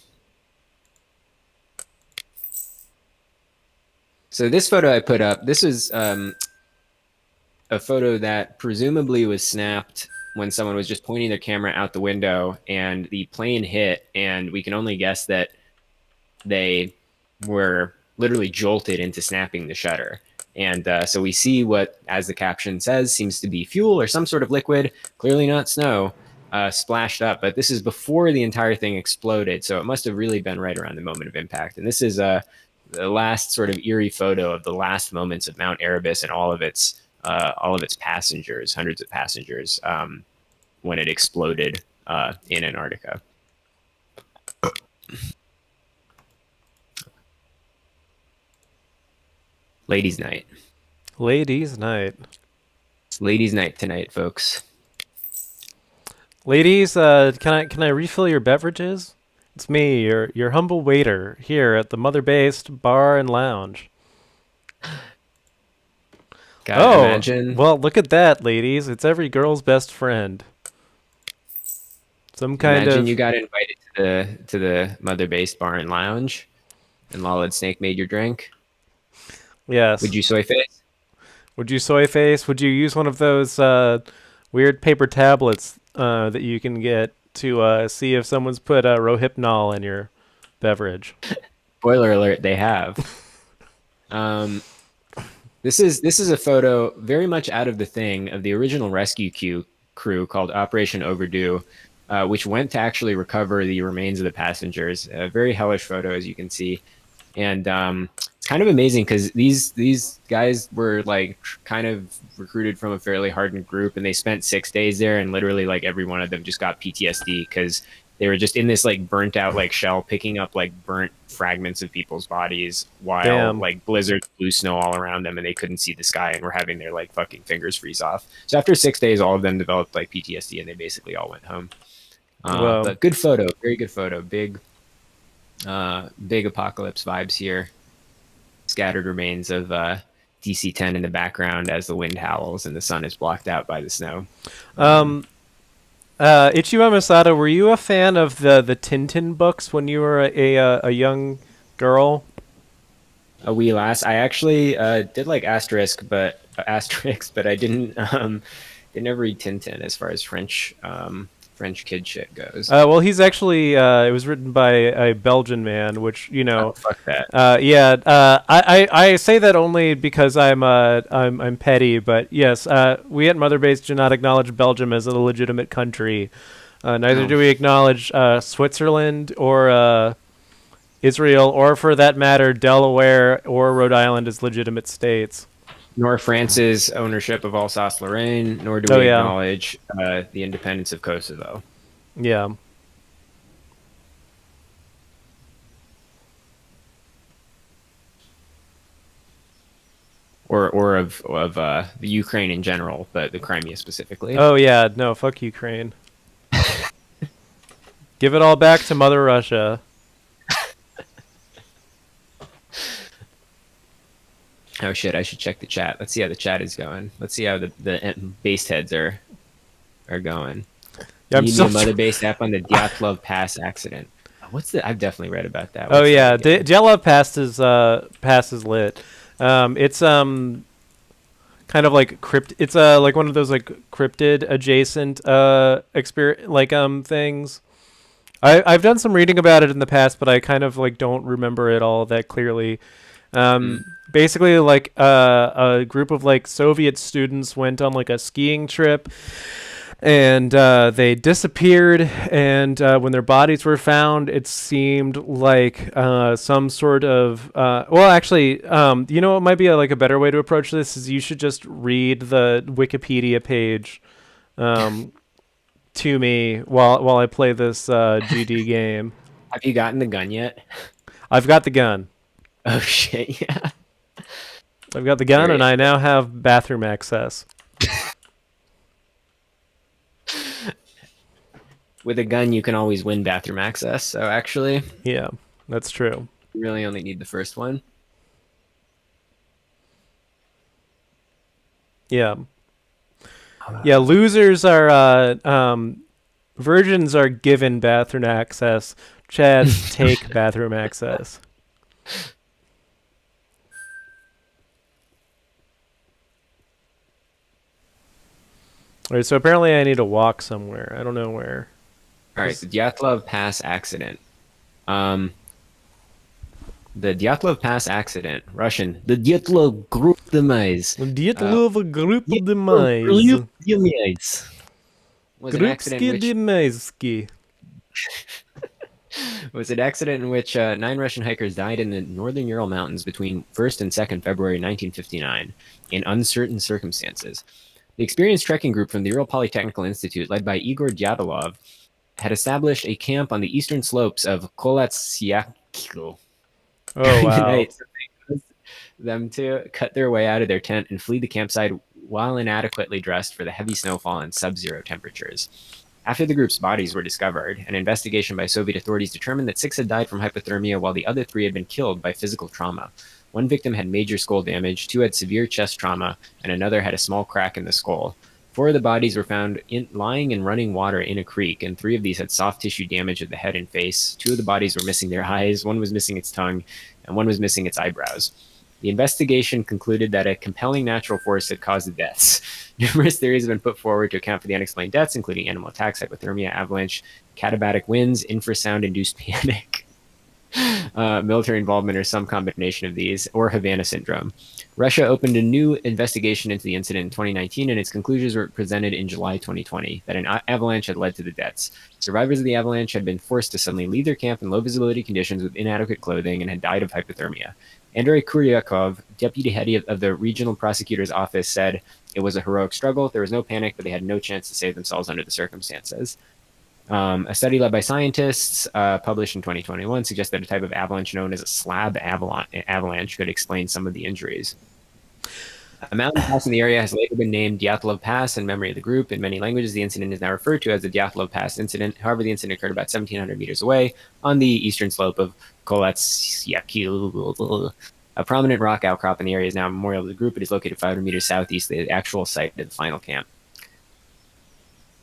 So this photo I put up, this is a photo that presumably was snapped when someone was just pointing their camera out the window and the plane hit, and we can only guess that they were literally jolted into snapping the shutter. And so we see what, as the caption says, seems to be fuel or some sort of liquid, clearly not snow, splashed up. But this is before the entire thing exploded, so it must have really been right around the moment of impact. And this is the last sort of eerie photo of the last moments of Mount Erebus and all of its passengers, hundreds of passengers, when it exploded in Antarctica. Ladies' night. Ladies' night. It's ladies' night tonight, folks. Ladies, can I refill your beverages? It's me, your humble waiter here at the mother-based bar and lounge. God, imagine. Well, look at that, ladies. It's every girl's best friend. Some kind Imagine of you got invited to the mother-based bar and lounge, and Lolid Snake made your drink. yes. Would you soy face? Would you soy face? Would you use one of those weird paper tablets that you can get to see if someone's put Rohypnol in your beverage? Spoiler alert: they have. This is a photo very much out of the thing of the original rescue crew called Operation Overdue, which went to actually recover the remains of the passengers. A very hellish photo, as you can see, and it's kind of amazing because these guys were like kind of recruited from a fairly hardened group, and they spent 6 days there, and literally like every one of them just got PTSD because they were just in this like burnt out like shell, picking up like burnt fragments of people's bodies while Damn. like blizzards blew snow all around them, and they couldn't see the sky and were having their like fucking fingers freeze off. So after 6 days, all of them developed like PTSD, and they basically all went home. Wow. But good photo, very good photo. Big apocalypse vibes here. Scattered remains of DC-10 in the background as the wind howls and the sun is blocked out by the snow. Ichiwa Masato, were you a fan of the Tintin books when you were a young girl? A wee lass. I actually did like Asterix, but I didn't didn't read Tintin as far as French kid shit goes. Well, he's actually it was written by a Belgian man, which Oh, fuck that. I say that only because I'm petty, but yes, we at Mother Base do not acknowledge Belgium as a legitimate country. Neither No. do we acknowledge Switzerland or Israel, or for that matter, Delaware or Rhode Island as legitimate states. Nor France's ownership of Alsace-Lorraine, nor do Oh, we yeah. acknowledge the independence of Kosovo. Yeah. Or of the Ukraine in general, but the Crimea specifically. Oh yeah, no, fuck Ukraine. Give it all back to Mother Russia. Oh shit! I should check the chat. Let's see how the chat is going. Let's see how the based heads are going. Yeah, I'm Need still a mother based app on the Dyatlov Pass accident. What's the? I've definitely read about that. Oh What's yeah, that again? Jella Pass is lit. It's kind of like It's like one of those like cryptid adjacent things. I've done some reading about it in the past, but I kind of like don't remember it all that clearly. Basically, like a group of like Soviet students went on like a skiing trip and they disappeared. And when their bodies were found, it seemed like some sort of well, actually, you know what might be like a better way to approach this is you should just read the Wikipedia page to me while I play this GD game. Have you gotten the gun yet? I've got the gun. Oh shit! Yeah. I've got the gun, and I now have bathroom access. With a gun, you can always win bathroom access. So actually, Yeah, that's true. you really only need the first one. Yeah. Yeah, losers are virgins are given bathroom access. Chads take bathroom access. All right, so apparently I need to walk somewhere. I don't know where. All right, the Dyatlov Pass accident. The Dyatlov Pass accident, Russian. The Dyatlov Group demise. Dietlov group demise. Group demise. Was an accident in Groupski which demise. was an accident in which 9 Russian hikers died in the northern Ural Mountains between 1st and 2nd February 1959 in uncertain circumstances. The experienced trekking group from the Ural Polytechnical Institute, led by Igor Dyatlov, had established a camp on the eastern slopes of Kolatsyakilo. Oh wow. Right, so they caused them to cut their way out of their tent and flee the campsite while inadequately dressed for the heavy snowfall and sub-zero temperatures. After the group's bodies were discovered, an investigation by Soviet authorities determined that 6 had died from hypothermia while the other 3 had been killed by physical trauma. 1 victim had major skull damage, 2 had severe chest trauma, and another had a small crack in the skull. 4 of the bodies were found lying in running water in a creek, and 3 of these had soft tissue damage of the head and face. 2 of the bodies were missing their eyes, 1 was missing its tongue, and 1 was missing its eyebrows. The investigation concluded that a compelling natural force had caused the deaths. Numerous theories have been put forward to account for the unexplained deaths, including animal attacks, hypothermia, avalanche, katabatic winds, infrasound-induced panic, military involvement, or some combination of these, or Havana syndrome. Russia opened a new investigation into the incident in 2019, and its conclusions were presented in July 2020, that an avalanche had led to the deaths. Survivors of the avalanche had been forced to suddenly leave their camp in low-visibility conditions with inadequate clothing and had died of hypothermia. Andrei Kuryakov, deputy head of the regional prosecutor's office, said it was a heroic struggle. There was no panic, but they had no chance to save themselves under the circumstances. A study led by scientists published in 2021 suggests that a type of avalanche known as a slab avalanche could explain some of the injuries. A mountain pass in the area has later been named Dyatlov Pass in memory of the group. In many languages, the incident is now referred to as the Dyatlov Pass incident. However, the incident occurred about 1,700 meters away on the eastern slope of Kolatsyakilo. A prominent rock outcrop in the area is now a memorial to the group. It is located 500 meters southeast of the actual site of the final camp.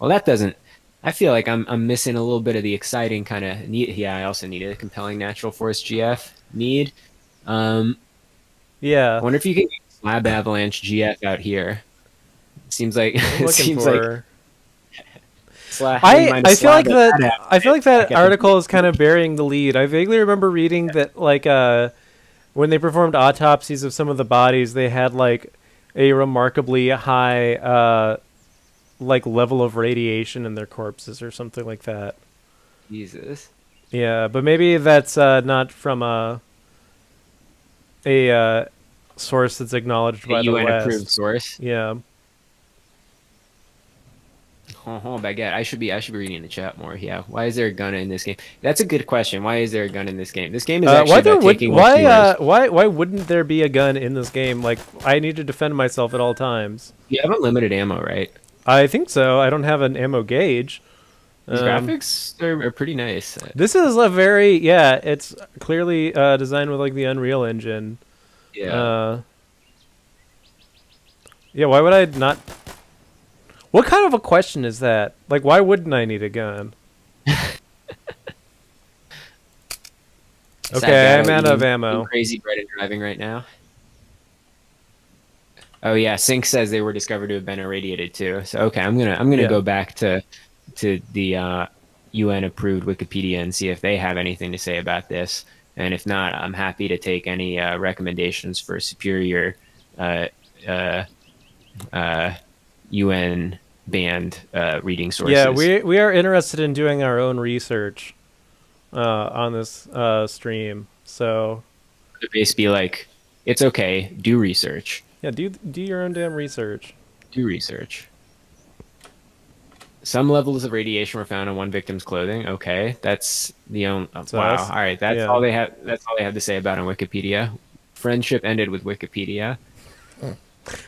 Well, that doesn't... I feel like I'm missing a little bit of the exciting kind of need. Yeah, I also needed a compelling natural force GF need. Yeah. I wonder if you can get slab avalanche GF out here. Seems like I'm it looking seems for. like I feel like that article is kind of burying the lead. I vaguely remember reading that like when they performed autopsies of some of the bodies, they had like a remarkably high like level of radiation in their corpses or something like that. Jesus. Yeah, but maybe that's not from a source that's acknowledged by the UN West. approved source. Yeah. Baguette. I should be reading the chat more. Yeah. Why is there a gun in this game? That's a good question. Why is there a gun in this game? This game is actually about taking why wouldn't there be a gun in this game? Like I need to defend myself at all times. You have unlimited ammo, right? I think so. I don't have an ammo gauge. These graphics are pretty nice. This is a very it's clearly designed with like the Unreal Engine. Yeah. Yeah, why would I not? What kind of a question is that? Like, why wouldn't I need a gun? Okay, I'm out of ammo. Crazy bread and driving right now. Oh yeah, Sync says they were discovered to have been irradiated too. So okay, I'm gonna go back to the UN approved Wikipedia and see if they have anything to say about this. And if not, I'm happy to take any recommendations for superior UN banned reading sources. Yeah, we are interested in doing our own research on this stream. So The base be like, it's okay, do research. yeah, do your own damn research. Do research. Some levels of radiation were found on one victim's clothing. Okay, that's the only. Oh, wow. us. All right, that's Yeah. all they have. That's all they have to say about it on Wikipedia. Friendship ended with Wikipedia.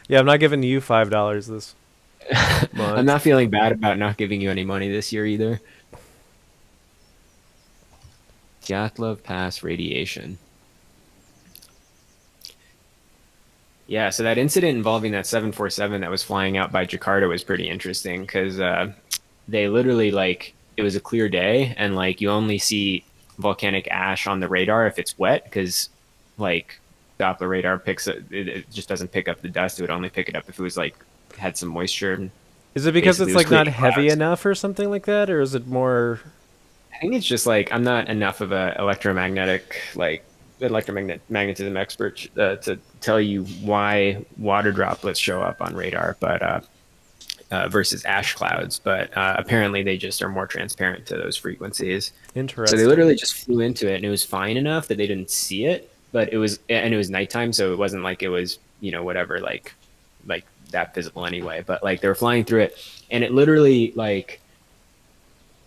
Yeah, I'm not giving you $5 this month. I'm not feeling bad about not giving you any money this year either. Dyatlov Pass radiation. Yeah, so that incident involving that 747 that was flying out by Jakarta was pretty interesting because they literally like it was a clear day and like you only see volcanic ash on the radar if it's wet because like Doppler radar picks it just doesn't pick up the dust. It would only pick it up if it was like had some moisture. Is it because Basically, it's it was like not creating heavy clouds. enough or something like that, or is it more? I think it's just like I'm not enough of a magnetism expert to tell you why water droplets show up on radar, but versus ash clouds. But apparently they just are more transparent to those frequencies. Interesting. So they literally just flew into it, and it was fine enough that they didn't see it. But it was nighttime, so it wasn't like it was whatever like that visible anyway. But like they were flying through it, and it literally like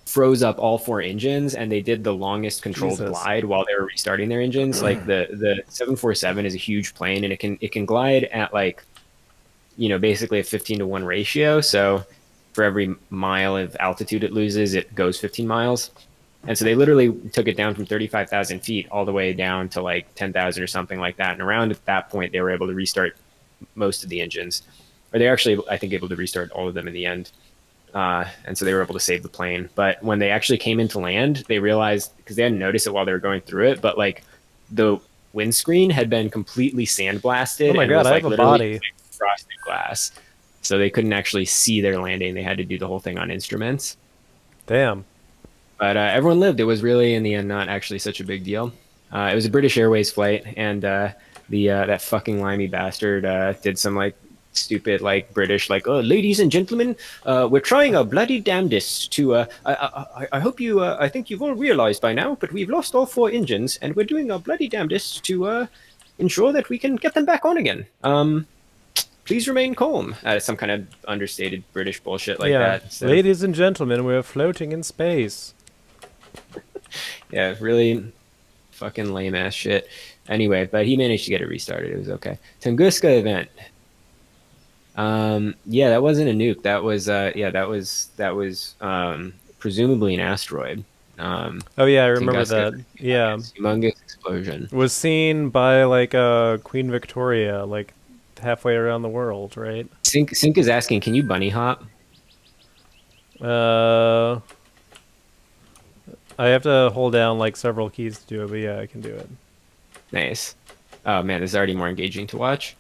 froze up all four engines, and they did the longest controlled Jesus. glide while they were restarting their engines. Like the 747 is a huge plane, and it can glide at like basically a 15-to-1 ratio. So for every mile of altitude it loses, it goes 15 miles. And so they literally took it down from 35,000 feet all the way down to like 10,000 or something like that. And around at that point, they were able to restart most of the engines, or they're actually, I think, able to restart all of them in the end. And so they were able to save the plane. But when they actually came into land, they realized, because they hadn't noticed it while they were going through it, but like the windscreen had been completely sandblasted. Oh my and God, was, I like, have a literally, body. like, frosted glass. So they couldn't actually see their landing. They had to do the whole thing on instruments. Damn. But everyone lived. It was really, in the end, not actually such a big deal. It was a British Airways flight, and that fucking limey bastard did some like stupid like British like, oh, ladies and gentlemen, we're trying our bloody damnedest to. I hope you. I think you've all realised by now, but we've lost all four engines, and we're doing our bloody damnedest to ensure that we can get them back on again. Please remain calm. Some kind of understated British bullshit like yeah. that. So, Ladies and gentlemen, we're floating in space. yeah, really fucking lame ass shit. Anyway, but he managed to get it restarted. It was okay. Tunguska event. Yeah, that wasn't a nuke. That was presumably an asteroid. Oh yeah, I remember Tunguska, that. Yeah, humongous explosion. was seen by like Queen Victoria, like halfway around the world, right? Sink is asking, can you bunny hop? I have to hold down like several keys to do it, but yeah, I can do it. Nice. Oh man, this is already more engaging to watch.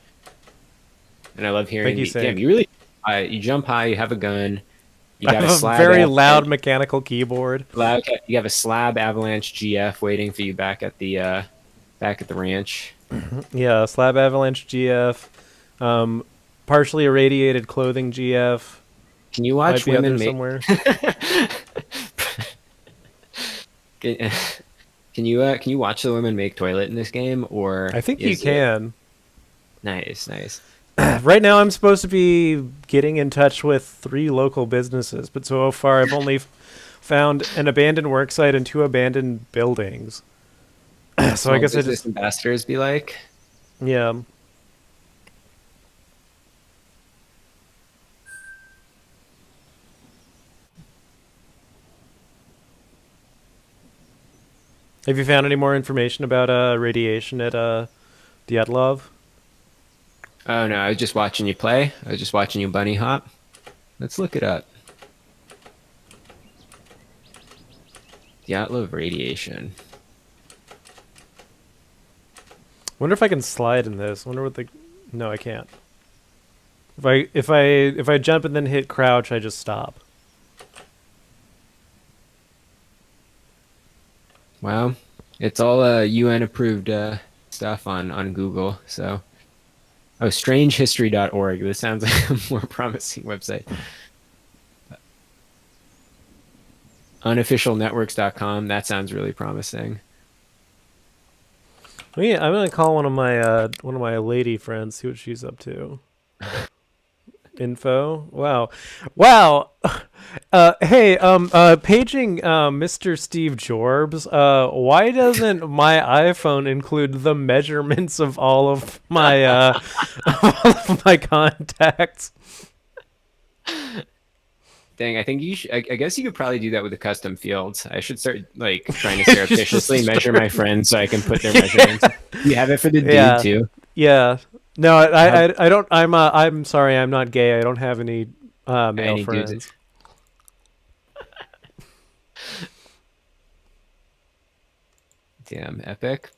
And I love hearing. Thank you, Damn, Sink. you really. You jump high. You have a gun. You I got have a a slab. very loud mechanical keyboard. You have a slab avalanche GF waiting for you back at the ranch. Yeah, slab avalanche GF, partially irradiated clothing GF. Can you Might watch be out women there make? somewhere. Can you watch the women make toilet in this game, or I think you is it- can. Nice. Right now, I'm supposed to be getting in touch with 3 local businesses, but so far I've only found an abandoned worksite and 2 abandoned buildings. So I guess I just ambassadors be like. yeah. Have you found any more information about radiation at Dyatlov? Oh no, I was just watching you play. I was just watching you bunny hop. Let's look it up. Dyatlov radiation. Wonder if I can slide in this. Wonder what the no, I can't. If I jump and then hit crouch, I just stop. Wow, it's all UN approved stuff on Google. So, oh, strangehistory.org. This sounds like a more promising website. Unofficialnetworks.com. That sounds really promising. Well, yeah, I'm gonna call one of my lady friends, see what she's up to. Info. Wow, wow. Hey, paging Mr. Steve Jorbs. Why doesn't my iPhone include the measurements of all of my all of my contacts? Dang, I think you should. I guess you could probably do that with the custom fields. I should start like trying to surreptitiously measure my friends so I can put their measurements. You have it for the dude Yeah. too. Yeah. No, I don't. I'm sorry. I'm not gay. I don't have any male Any dudes? friends. Damn, epic.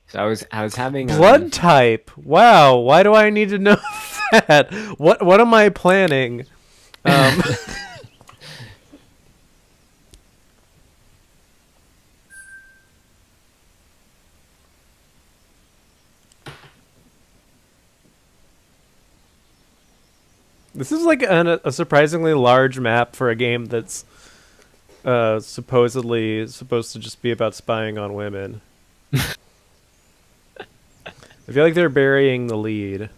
So I was having Blood type. Wow. Why do I need to know that? What am I planning? This is like a surprisingly large map for a game that's supposedly supposed to just be about spying on women. I feel like they're burying the lead.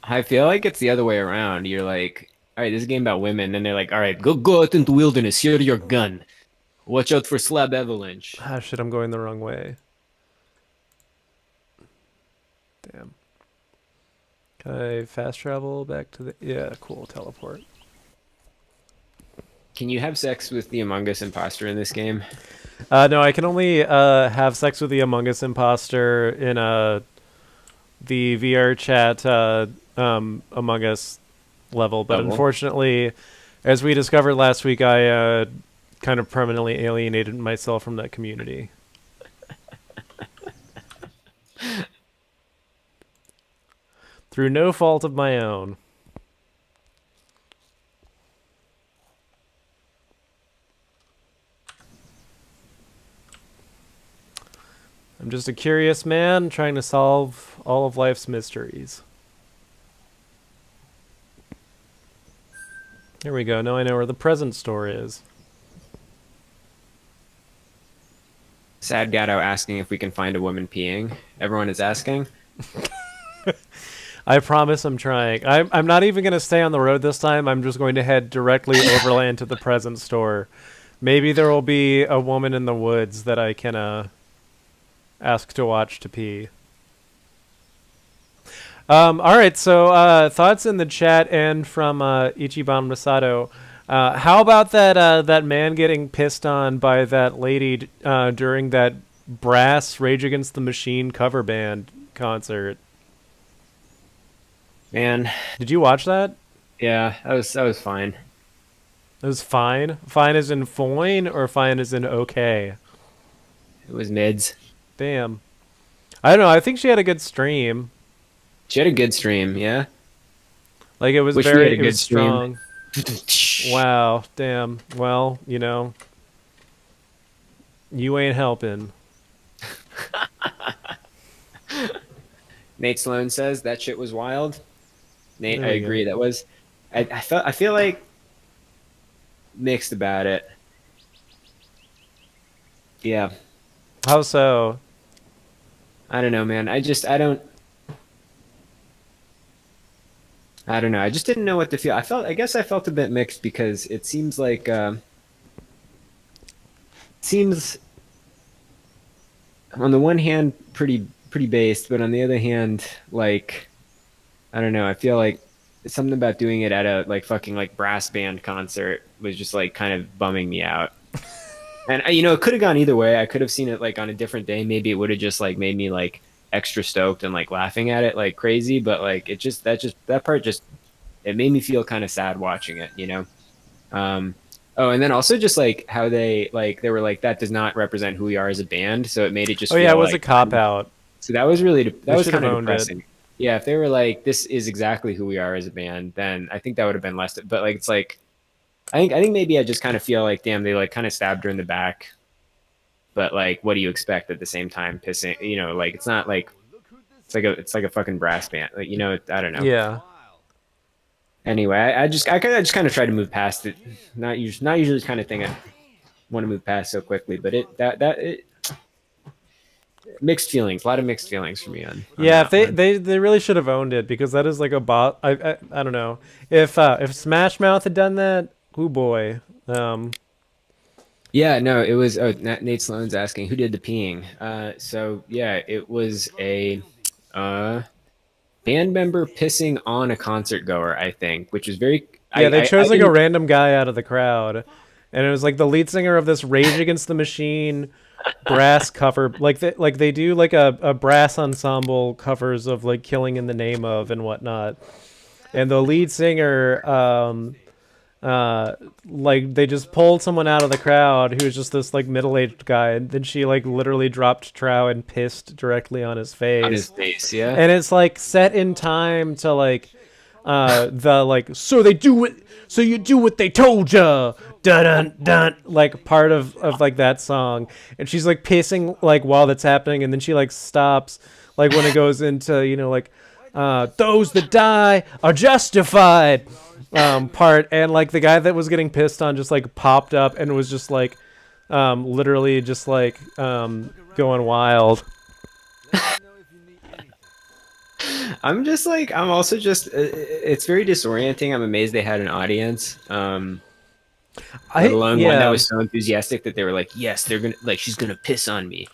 I feel like it's the other way around. You're like, all right, this is a game about women, and they're like, all right, go out into wilderness. Here's your gun. Watch out for slab avalanche. Ah, shit, I'm going the wrong way. Damn. Can I fast travel back to the... Yeah, cool, teleport. Can you have sex with the Among Us imposter in this game? No, I can only have sex with the Among Us imposter in the VR chat Among Us level, but Level. unfortunately, as we discovered last week, I kind of permanently alienated myself from that community. Through no fault of my own. I'm just a curious man trying to solve all of life's mysteries. Here we go. Now I know where the present store is. Sad Gatto asking if we can find a woman peeing. Everyone is asking. I promise I'm trying. I'm not even going to stay on the road this time. I'm just going to head directly overland to the present store. Maybe there will be a woman in the woods that I can ask to watch to pee. All right, so thoughts in the chat and from Ichiban Masato. How about that man getting pissed on by that lady during that brass Rage Against the Machine cover band concert? Man, Did you watch that? yeah, that was fine. It was fine. Fine as in fine or fine as in okay? It was mids. Damn. I don't know. I think she had a good stream. She had a good stream, yeah. Like it was Wish we very had a it good was stream. strong. Wow. Damn. Well, you know, you ain't helping. Nate Sloan says that shit was wild. Nate, There I we go. agree. That was. I feel like mixed about it. Yeah, How so? I don't know, man. I don't know. I just didn't know what to feel. I guess I felt a bit mixed because it seems like seems on the one hand pretty based, but on the other hand, like I don't know. I feel like something about doing it at a like fucking like brass band concert was just like kind of bumming me out. And you know, it could have gone either way. I could have seen it like on a different day. Maybe it would have just like made me like extra stoked and like laughing at it like crazy. But like it just that part just it made me feel kind of sad watching it. You know. Oh, and then also just like how they were like that does not represent who we are as a band. So it made it just Oh yeah, feel it was like a cop out. so that was really They that was should have kind of owned it. depressing. Yeah, if they were like this is exactly who we are as a band, then I think that would have been less. But like it's like I think maybe I just kind of feel like damn they like kind of stabbed her in the back. But like, what do you expect at the same time? Pissing, you know, like it's not like it's like a fucking brass band. Like you know, I don't know. Yeah. Anyway, I just kind of try to move past it. Not usually the kind of thing I want to move past so quickly, but mixed feelings, a lot of mixed feelings for me on Yeah, if that they, one. they really should have owned it because that is like a bot. I don't know if Smash Mouth had done that. Oh boy. Yeah, no, it was. Oh, Nate Sloan's asking who did the peeing. So yeah, it was a uh, band member pissing on a concert goer, I think, which is very. Yeah, they I chose like a didn't. random guy out of the crowd, and it was like the lead singer of this Rage Against the Machine brass cover. Like they do like a brass ensemble covers of like Killing in the Name of and whatnot. And the lead singer, uh, like they just pulled someone out of the crowd who was just this like middle-aged guy, and then she like literally dropped trow and pissed directly on his On his face. face, yeah. And it's like set in time to like the like so they do what so you do what they told ya dun dun dun like part of like that song, and she's like pacing like while that's happening, and then she like stops like when it goes into like those that die are justified part, and like the guy that was getting pissed on just like popped up and was just like literally just like going wild. I'm also just. It's very disorienting. I'm amazed they had an audience. Let alone one that Yeah. was so enthusiastic that they were like, yes, they're gonna like she's gonna piss on me,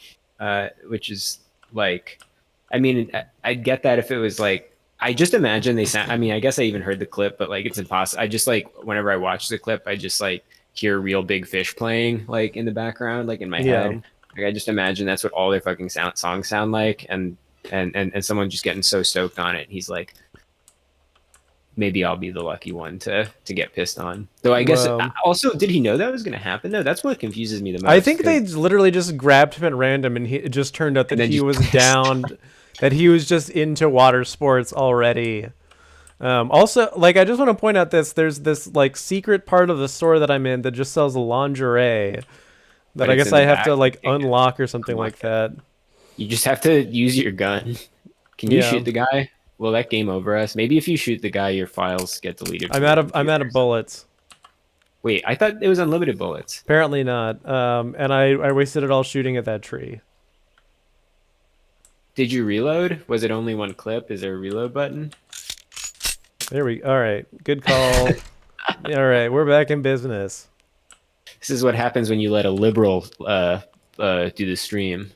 which is like, I mean, I get that if it was like. I just imagine they sound. I mean, I guess I even heard the clip, but like, it's impossible. I just like whenever I watch the clip, I just like hear Real Big Fish playing like in the background, like in my Yeah. head. Like I just imagine that's what all their fucking songs sound like, and someone just getting so stoked on it. He's like, maybe I'll be the lucky one to get pissed on. Though I guess Well, also, did he know that was going to happen? though? That's what confuses me the I most. think they literally just grabbed him at random, and it just turned out And that then he just was down, that he was just into water sports already. Also, like I just want to point out there's this like secret part of the store that I'm in that just sells lingerie that but I it's guess in I the have back. to like You can't unlock or something unlock like it. that. You just have to use your gun. Can you Yeah, shoot the guy? Will that game over us? Maybe if you shoot the guy, your files get deleted I'm from your out of I'm computer. out of bullets. Wait, I thought it was unlimited bullets. Apparently not. And I wasted it all shooting at that tree. Did you reload? Was it only one clip? Is there a reload button? There we. All right, good call. All right, we're back in business. This is what happens when you let a liberal do the stream.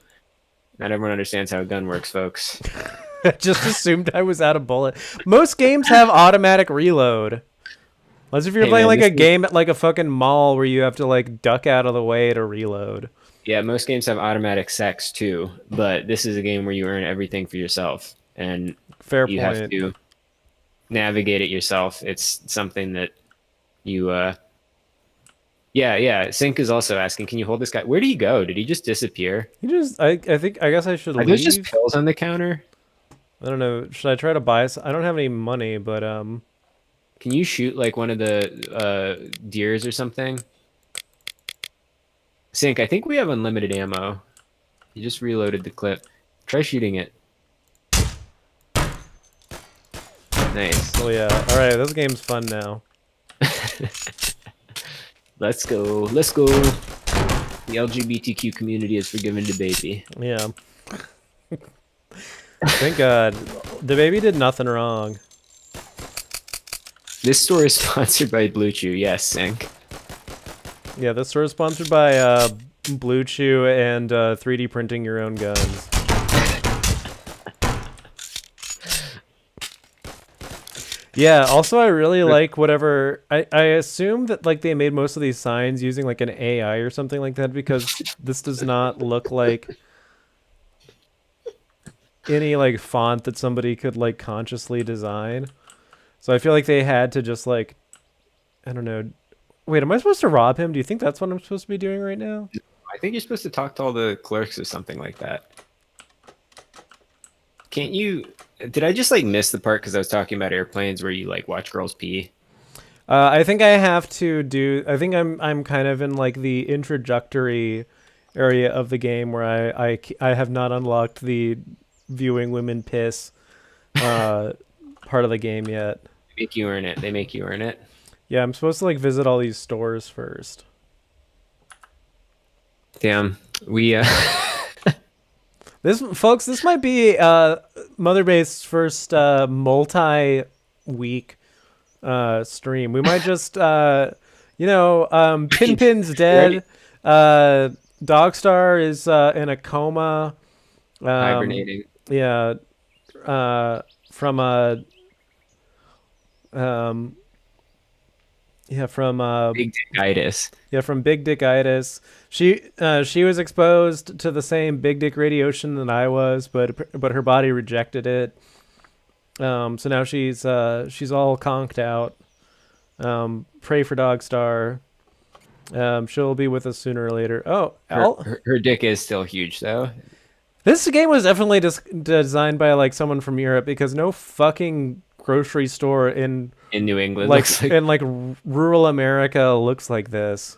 Not everyone understands how a gun works, folks. Just assumed I was out of bullet. Most games have automatic reload. Unless if you're Hey playing man, like this a is, game at like a fucking mall where you have to like duck out of the way to reload. yeah, most games have automatic sex too, but this is a game where you earn everything for yourself and Fair you have point. to navigate it yourself. It's something that you yeah. Sync is also asking, can you hold this guy? Where did he go? Did he just disappear? You just I think I guess I should Are those just leave. pills on the counter? I don't know. Should I try to buy I don't have any money, but Can you shoot like one of the deers or something? Sync, I think we have unlimited ammo. You just reloaded the clip. Try shooting it. Nice. oh yeah. All right, this game's fun now. Let's go. Let's go. The LGBTQ community is forgiven to baby. Yeah. Thank God. The baby did nothing wrong. This store is sponsored by Blue Chew. Yes, Sync. Yeah, this store is sponsored by Blue Chew and 3D printing your own guns. Yeah, also I really like whatever I assume that like they made most of these signs using like an AI or something like that, because this does not look like any like font that somebody could like consciously design. So I feel like they had to just like, I don't know. Wait, am I supposed to rob him? Do you think that's what I'm supposed to be doing right now? I think you're supposed to talk to all the clerks or something like that. Can't you? Did I just like miss the part because I was talking about airplanes where you like watch girls pee? I think I have to do. I think I'm kind of in like the introductory area of the game where I have not unlocked the viewing women piss part of the game yet. Make you earn it. They make you earn it. Yeah, I'm supposed to like visit all these stores first. Damn. We This might be Mother Base's first multi-week stream. We might just Pinpin's dead. Dogstar is in a coma. hibernating. Yeah. From a Big dickitis. Yeah, from Big Dickitis. She was exposed to the same Big Dick radiation that I was, but her body rejected it. So now she's all conked out. Pray for Dogstar. She'll be with us sooner or later. Oh, Her dick is still huge though. this game was definitely designed by like someone from Europe, because no fucking grocery store in In New England, like looks like in like rural America looks like this.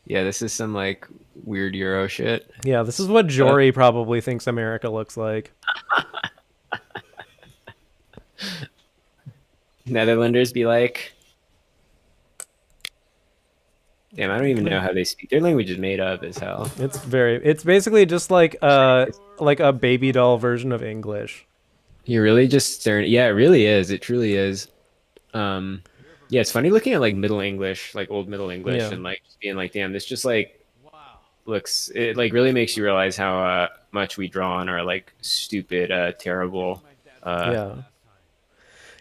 yeah. This is some like weird Euro shit. Yeah, this is what Jory probably thinks America looks like. Netherlanders be like, damn, I don't even know how they speak. Their language is made up as hell. It's basically just like a baby doll version of English. You're really just staring. Yeah, it really is. It truly is. Yeah, it's funny looking at like Middle English, like old Middle English, Yeah. and like just being like, damn, this just like looks. It like really makes you realize how much we draw on our like stupid, terrible. Yeah.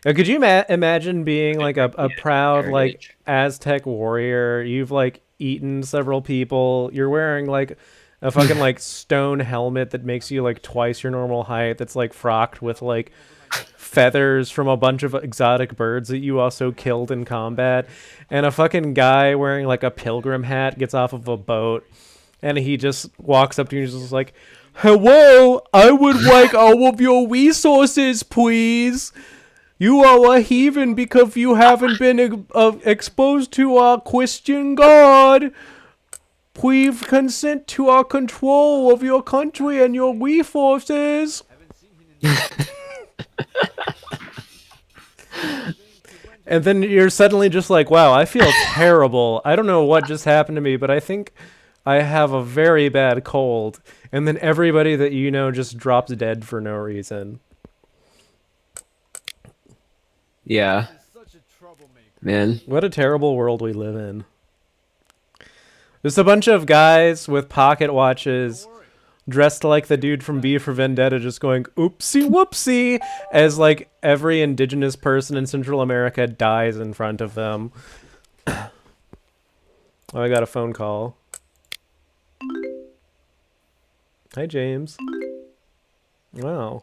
Now, could you imagine being like a proud like heritage. Aztec warrior? You've like eaten several people. You're wearing like a fucking like stone helmet that makes you like twice your normal height. That's like frocked with like feathers from a bunch of exotic birds that you also killed in combat. And a fucking guy wearing like a pilgrim hat gets off of a boat, and he just walks up to you and is just like, "Hello, I would like all of your resources, please. You are a heathen because you haven't been exposed to our Christian God. Please consent to our control of your country and your resources." And then you're suddenly just like, wow, I feel terrible. I don't know what just happened to me, but I think I have a very bad cold. And then everybody that you know just drops dead for no reason. Yeah, man. What a terrible world we live in. There's a bunch of guys with pocket watches dressed like the dude from V for Vendetta just going, oopsie whoopsie, as like every indigenous person in Central America dies in front of them. Oh, I got a phone call. Hi, James. Wow.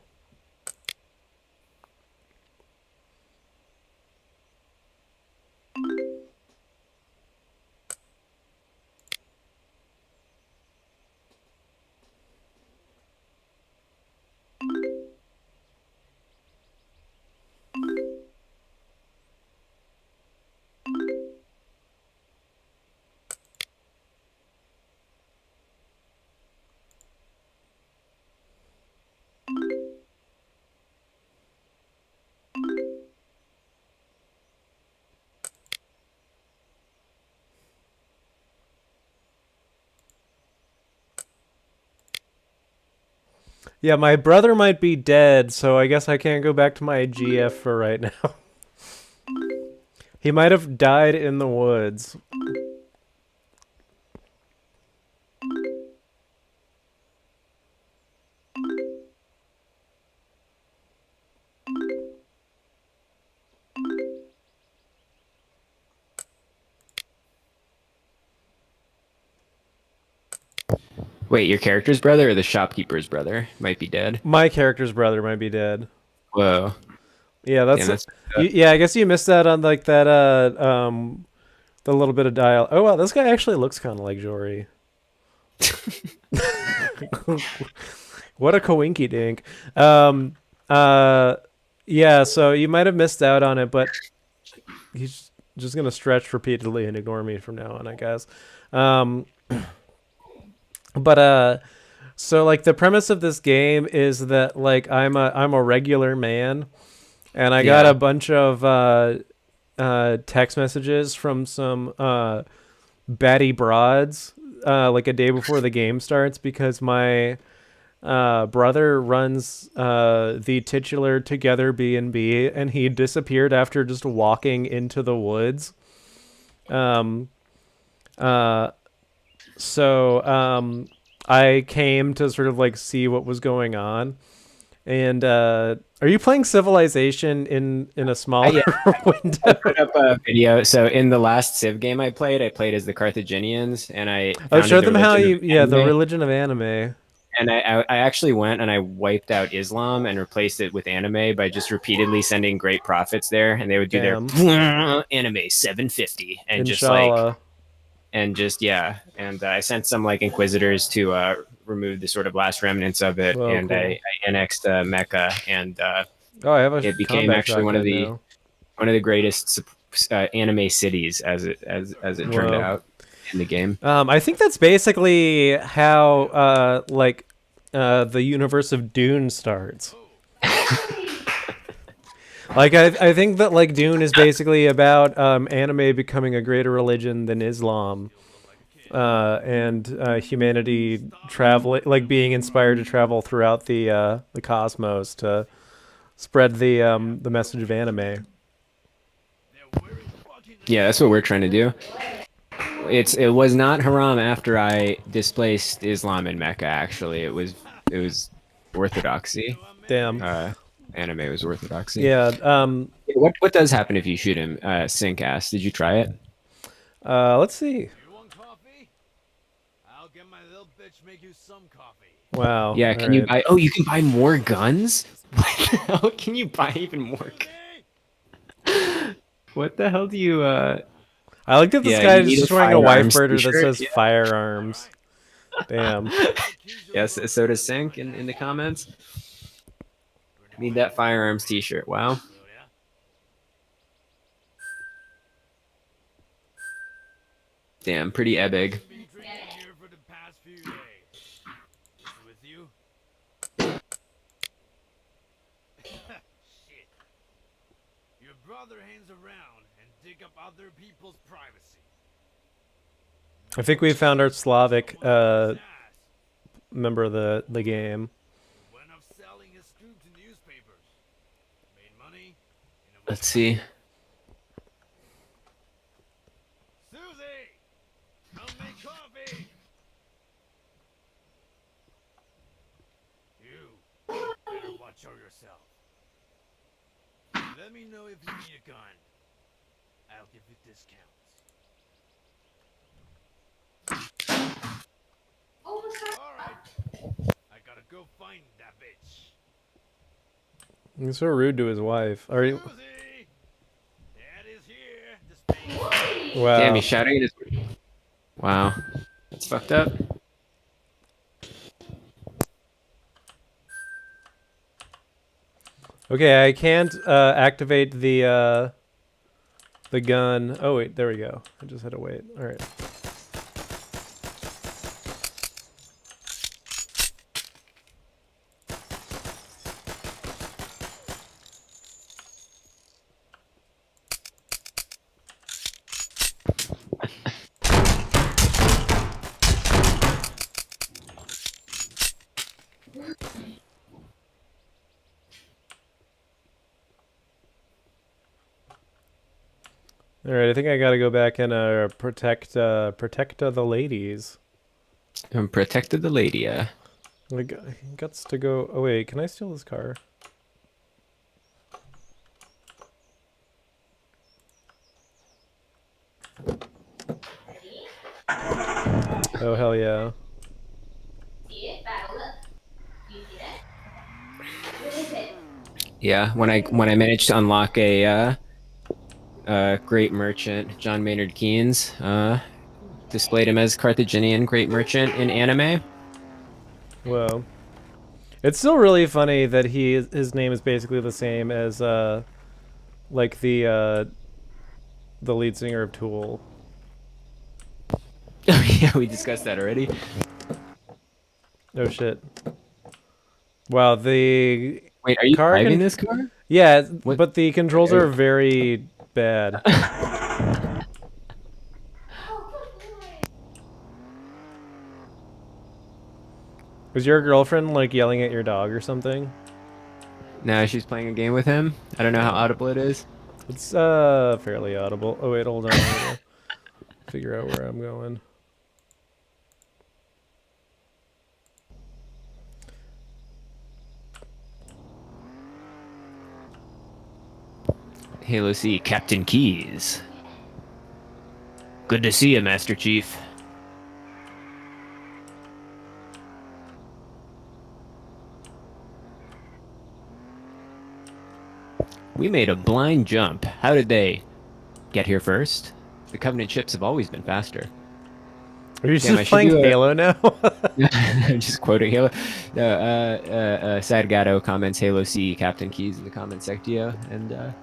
Yeah, my brother might be dead, so I guess I can't go back to my GF for right now. He might have died in the woods. Wait, your character's brother or the shopkeeper's brother might be dead? My character's brother might be dead. Whoa. Yeah, Damn, that's yeah, I guess you missed out on like that the little bit of dial. Oh wow, this guy actually looks kind of like Jory. What a coinky dink. Yeah, so you might have missed out on it, but he's just gonna stretch repeatedly and ignore me from now on, I guess. But so like the premise of this game is that like I'm a regular man, and I got Yeah. a bunch of text messages from some batty broads like a day before the game starts because my brother runs the titular Together B&B, and he disappeared after just walking into the woods. So I came to sort of like see what was going on. And are you playing Civilization in a smaller window? Put up a video. So in the last Civ game I played as the Carthaginians, and I Oh, founded show the them how religion you, of yeah, the anime. religion of anime. And I actually went and I wiped out Islam and replaced it with anime by just repeatedly sending great prophets there, and they would do Damn. their anime 750 and Inshallah. and I sent some like inquisitors to remove the sort of last remnants of it, Whoa, and cool. I annexed Mecca, and Oh, I have a it became combat actually one of shotgun the greatest anime cities as it turned Whoa. out in the game. now. I think that's basically how the universe of Dune starts. Like I think that like Dune is basically about anime becoming a greater religion than Islam, and humanity traveling, like being inspired to travel throughout the cosmos to spread the message of anime. Yeah, that's what we're trying to do. It was not haram after I displaced Islam in Mecca. Actually, it was orthodoxy. Damn. Anime was orthodoxy. Yeah. What does happen if you shoot him? Sink ass. Did you try it? Let's see. You want coffee? I'll get my little bitch make you some coffee. Wow. Yeah. all Can you right. buy? Oh, you can buy more guns. What the hell? Can you buy even more? What the hell do you? I like that this Yeah, guy you is need just a wearing a wife firearms beater that t-shirt, says yeah. firearms. Damn. Yes. So does Sink in the comments. Need that firearms T-shirt. Wow. Damn, pretty epic. Been drinking here for the past few days. With you? Shit. Your brother hangs around and dig up other people's privacy. I think we found our Slavic Ass. member of the game. Went off selling his scoop to newspapers. Made money. And it was Let's see. Susie! Come make coffee! You better watch out yourself. Let me know if you need a gun. I'll give you discounts. Alright. I gotta go find that bitch. He's so rude to his wife. Are you? Susie! Dad is here. The space. Wow. Damn, he's shouting at his. Wow, that's fucked up. Okay, I can't activate the gun. Oh wait, there we go. I just had to wait. All right. All right, I think I gotta go back and protect the ladies. And protected the lady. Like, guts to go. Oh wait, can I steal this car? Oh hell yeah! Yeah, when I managed to unlock a great merchant, John Maynard Keynes, displayed him as Carthaginian great merchant in anime. Whoa, it's still really funny that his name is basically the same as like the lead singer of Tool. Oh yeah, we discussed that already. Oh shit! Wow, the Wait, are you car driving can- this car? yeah, What- but the controls are very Bad. Was your girlfriend like yelling at your dog or something? No, she's playing a game with him. I don't know how audible it is. It's fairly audible. Oh wait, hold on. I gotta figure out where I'm going. Halo C, Captain Keys. Good to see you, Master Chief. We made a blind jump. How did they get here first? The Covenant ships have always been faster. Are you Damn, I just should playing do a- Halo now? I'm just quoting Halo. Sad Gatto comments Halo C Captain Keys in the comment section, and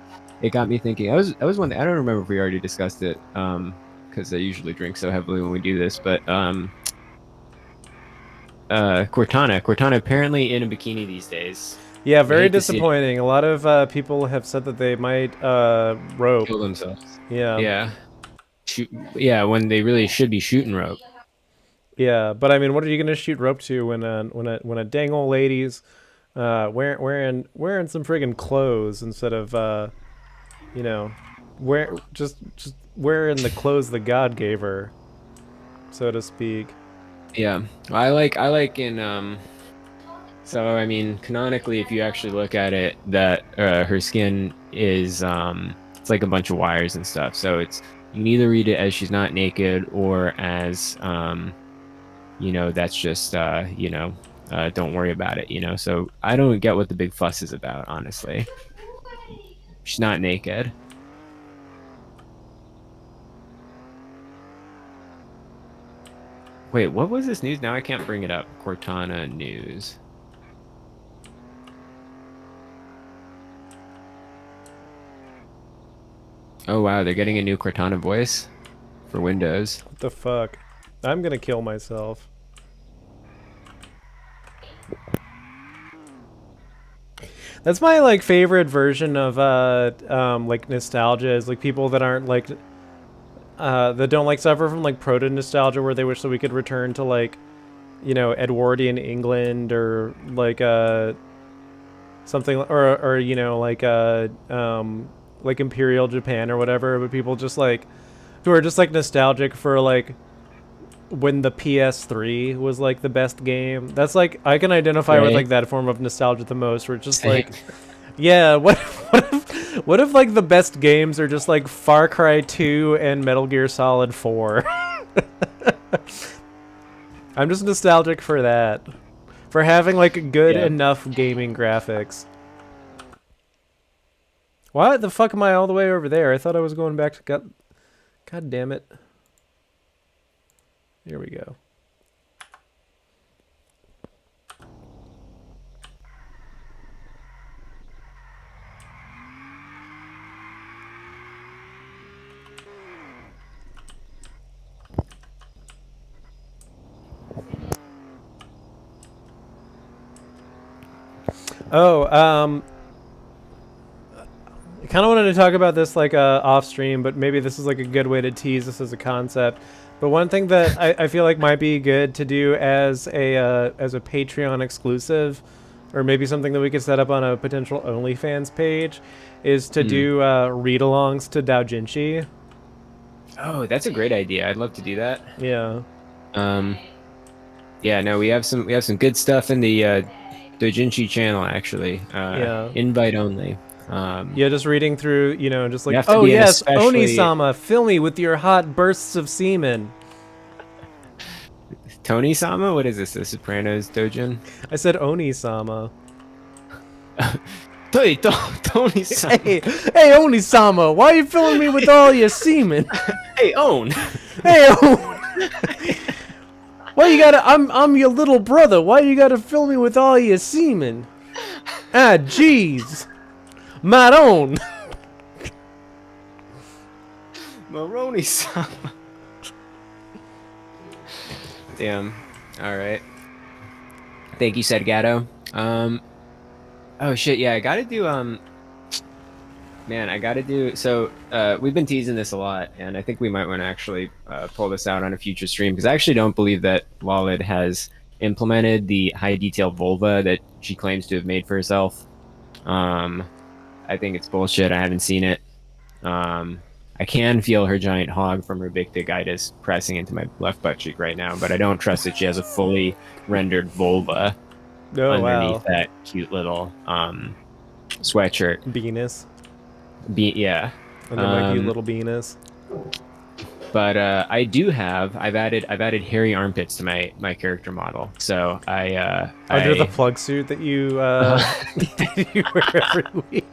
it got me thinking. I was one. I don't remember if we already discussed it, because I usually drink so heavily when we do this. But Cortana apparently in a bikini these days. Yeah, I very hate to see it. disappointing. A lot of people have said that they might rope. Kill themselves. Yeah. Yeah. Shoot. Yeah, when they really should be shooting rope. Yeah, but I mean, what are you gonna shoot rope to when a dang old lady's wearing some friggin' clothes instead of you know, just wearing the clothes that God gave her, so to speak. Yeah, I like in So I mean, canonically, if you actually look at it, that her skin is it's like a bunch of wires and stuff. So it's you can either read it as she's not naked or as you know, that's just you know, don't worry about it. You know, so I don't get what the big fuss is about. Honestly, she's not naked. Wait, what was this news? Now I can't bring it up. Cortana news. Oh wow, they're getting a new Cortana voice for Windows. What the fuck? I'm gonna kill myself. That's my like favorite version of like nostalgia is like people that aren't like that don't like suffer from like proto nostalgia where they wish that we could return to like, you know, Edwardian England or like something or you know like Imperial Japan or whatever, but people just like who are just like nostalgic for like when the PS3 was like the best game. That's like I can identify with Right. like that form of nostalgia the most. Where it's just Same. like, yeah, what if like the best games are just like Far Cry 2 and Metal Gear Solid 4? I'm just nostalgic for that, for having like good Yeah. enough gaming graphics. Why the fuck am I all the way over there? I thought I was going back to God damn it. Here we go. Oh, I kind of wanted to talk about this like off stream, but maybe this is like a good way to tease this as a concept. But one thing that I feel like might be good to do as a Patreon exclusive, or maybe something that we could set up on a potential OnlyFans page, is to do read-alongs to Doujinshi. Oh, that's a great idea. I'd love to do that. Yeah. Yeah, no, we have some good stuff in the Doujinshi channel actually. Yeah. Invite only. Yeah, just reading through, you know, just You like, have to oh be an yes, especially- Oni-sama, fill me with your hot bursts of semen. Tony Sama, what is this? The Sopranos Dojin? I said Oni-sama. Tony Sama. Hey, Oni-sama, why are you filling me with all your semen? Hey, own. Hey, why you gotta? I'm your little brother. Why you gotta fill me with all your semen? Ah, jeez, Maron. Maroni Sama. Damn. All right. Thank you, said Gatto. Oh shit, yeah, I gotta do Man, I gotta do so. We've been teasing this a lot, and I think we might want to actually pull this out on a future stream because I actually don't believe that Lolid has implemented the high detail vulva that she claims to have made for herself. Um, I think it's bullshit. I haven't seen it. Um, I can feel her giant hog from her big dick itis pressing into my left butt cheek right now, but I don't trust that she has a fully rendered vulva Oh underneath wow, that cute little sweatshirt. Venus, Yeah. and then my cute Um, little Venus. but I do have I've added hairy armpits to my character model. So Under the I plug suit that you that you wear every week.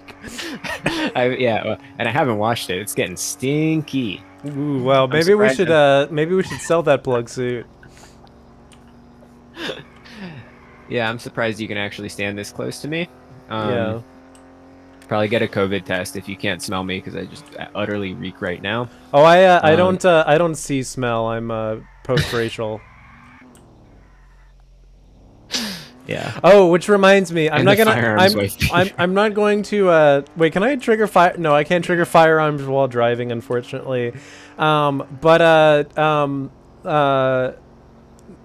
yeah, and I haven't washed it. It's getting stinky. Ooh, well, I'm surprised. maybe we should sell that plug suit. Yeah, I'm surprised you can actually stand this close to me. Yeah. Probably get a COVID test if you can't smell me because I just utterly reek right now. Oh, I Um, don't see smell. I'm post-racial. yeah. Oh, which reminds me, I'm And not the gonna firearms wife beater. I'm not going to wait, can I trigger fire? No, I can't trigger firearms while driving, unfortunately. But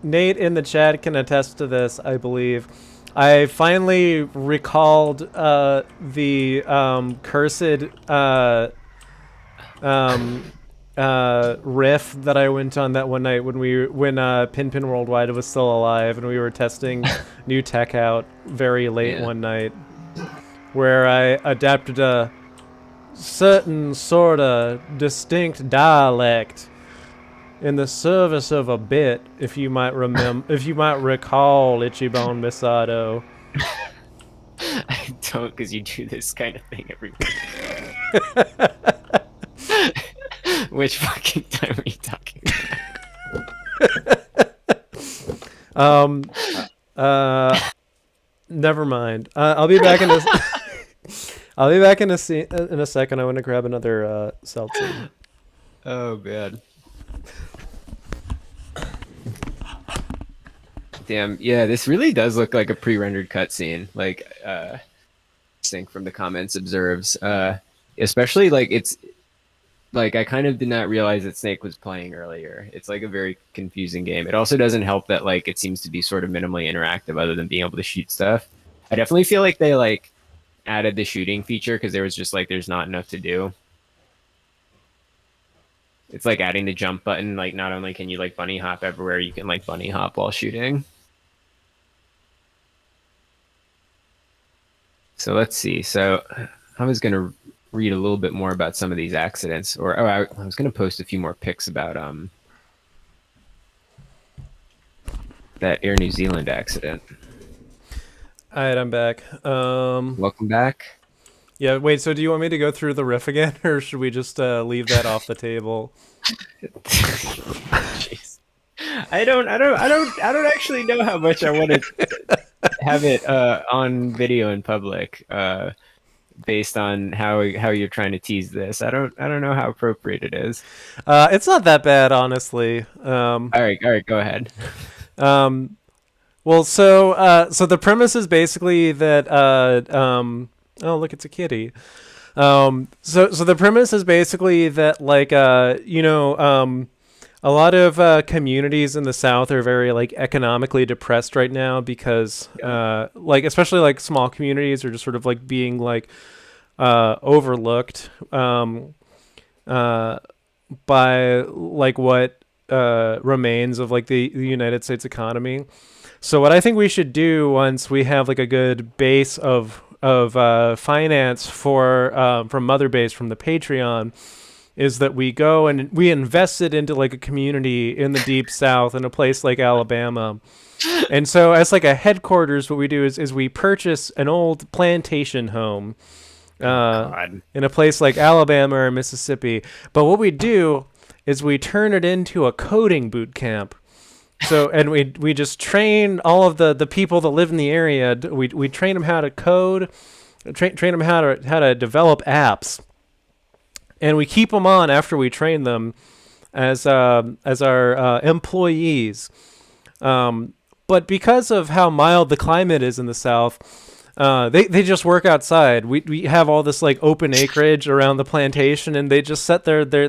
Nate in the chat can attest to this, I believe. I finally recalled the cursed riff that I went on that one night when Pinpin Worldwide was still alive and we were testing new tech out very late Yeah. one night, where I adapted a certain sort of distinct dialect in the service of a bit, if you might if you might recall, Ichibon Misato. I don't, because you do this kind of thing every week. Which fucking time are you talking about? Never mind. I'll be back in a I'll be back in a second. I want to grab another seltzer. Oh, man. Damn, yeah, this really does look like a pre-rendered cutscene. Like, Sync from the comments observes. Especially, like, it's like I kind of did not realize that Snake was playing earlier. It's like a very confusing game. It also doesn't help that like it seems to be sort of minimally interactive other than being able to shoot stuff. I definitely feel like they like added the shooting feature because there was just like there's not enough to do. It's like adding the jump button. Like not only can you like bunny hop everywhere, you can like bunny hop while shooting. So let's see. So I was gonna read a little bit more about some of these accidents, or I was gonna post a few more pics about that Air New Zealand accident. All right, I'm back. Welcome back. Yeah, wait. So, do you want me to go through the riff again, or should we just leave that off the table? Jeez. I don't actually know how much I want to have it on video in public. Based on how you're trying to tease this, I don't know how appropriate it is. It's not that bad, honestly. All right, go ahead. Well, so the premise is basically that oh, look, it's a kitty. So the premise is basically that like a lot of communities in the South are very like economically depressed right now because like especially like small communities are just sort of like being like overlooked by like what remains of like the United States economy. So what I think we should do once we have like a good base of finance for from Mother Base from the Patreon is that we go and we invest it into like a community in the deep South in a place like Alabama. And so as like a headquarters, what we do is we purchase an old plantation home in a place like Alabama or Mississippi. But what we do is we turn it into a coding boot camp. So and we just train all of the people that live in the area. We train them how to code, train them how to develop apps, and we keep them on after we train them as our employees. But because of how mild the climate is in the South, They just work outside. We have all this like open acreage around the plantation, and they just set their their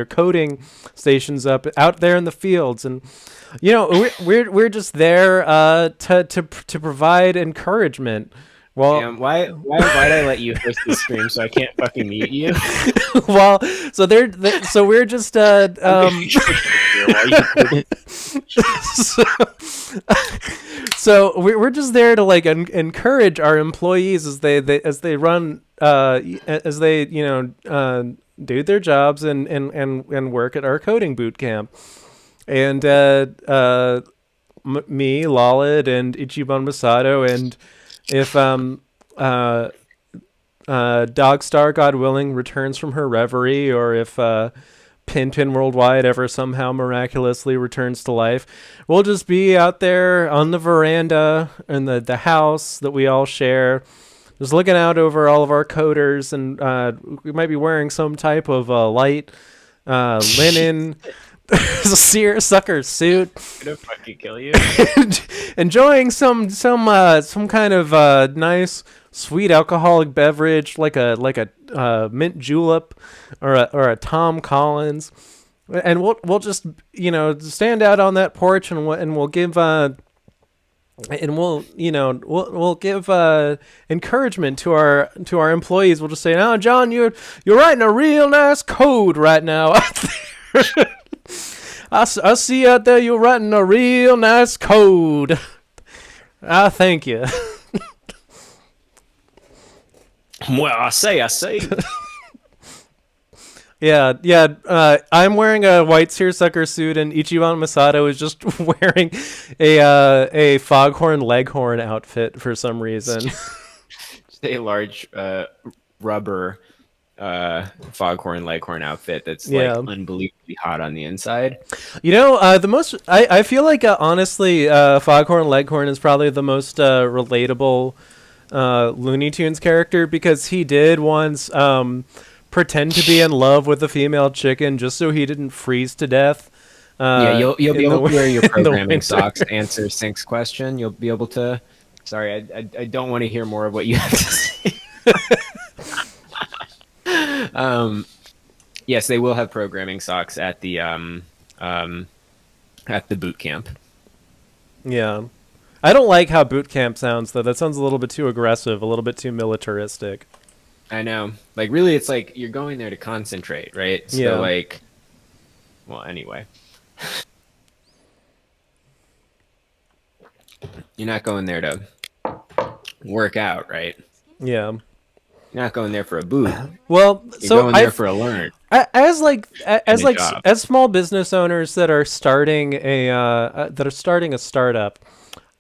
coding stations up out there in the fields, and we're just there to provide encouragement. Well, Damn, why'd I let you host the stream so I can't fucking mute you? well, so so we're just so, so we're just there to like encourage our employees as they run as they do their jobs and work at our coding boot camp. And me, Lalid, and Ichiban Masato, and if Dogstar, God willing, returns from her reverie, or if Pin Worldwide ever somehow miraculously returns to life, we'll just be out there on the veranda in the house that we all share, just looking out over all of our coders, and we might be wearing some type of light linen seersucker suit, I'm gonna fucking kill you. enjoying some kind of nice sweet alcoholic beverage like a mint julep or a Tom Collins, and we'll just stand out on that porch, and we'll give we'll give encouragement to our employees. We'll just say, "Oh, John, you're writing a real nice code right now out there. I see you out there. You're writing a real nice code. I thank you." Well, I say. Yeah. I'm wearing a white seersucker suit, and Ichiban Masato is just wearing a foghorn leghorn outfit for some reason. Just a large rubber foghorn leghorn outfit that's like unbelievably hot on the inside. The most I feel like honestly, foghorn leghorn is probably the most relatable Looney Tunes character, because he did once pretend to be in love with a female chicken just so he didn't freeze to death. You'll be able to wear your programming socks to answer Sync's question. You'll be able to. Sorry, I don't want to hear more of what you have to say. Yes, they will have programming socks at the boot camp. Yeah. I don't like how boot camp sounds, though. That sounds a little bit too aggressive, a little bit too militaristic. I know. Like, really, it's like you're going there to concentrate, right? So, Yeah. like, well, anyway. You're not going there to work out, right? Yeah. You're not going there for a boot. Well, You're so going there for a learn. as job. small business owners that are starting a startup,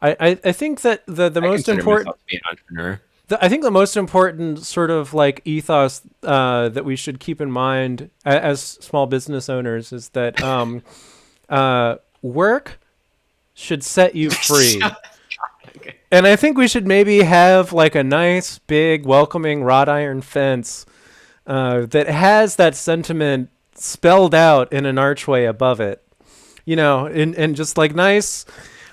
I think that the most consider important myself to be an entrepreneur. I think the most important sort of like ethos that we should keep in mind as small business owners is that work should set you free. Okay. And I think we should maybe have like a nice big welcoming wrought iron fence that has that sentiment spelled out in an archway above it. And just like nice.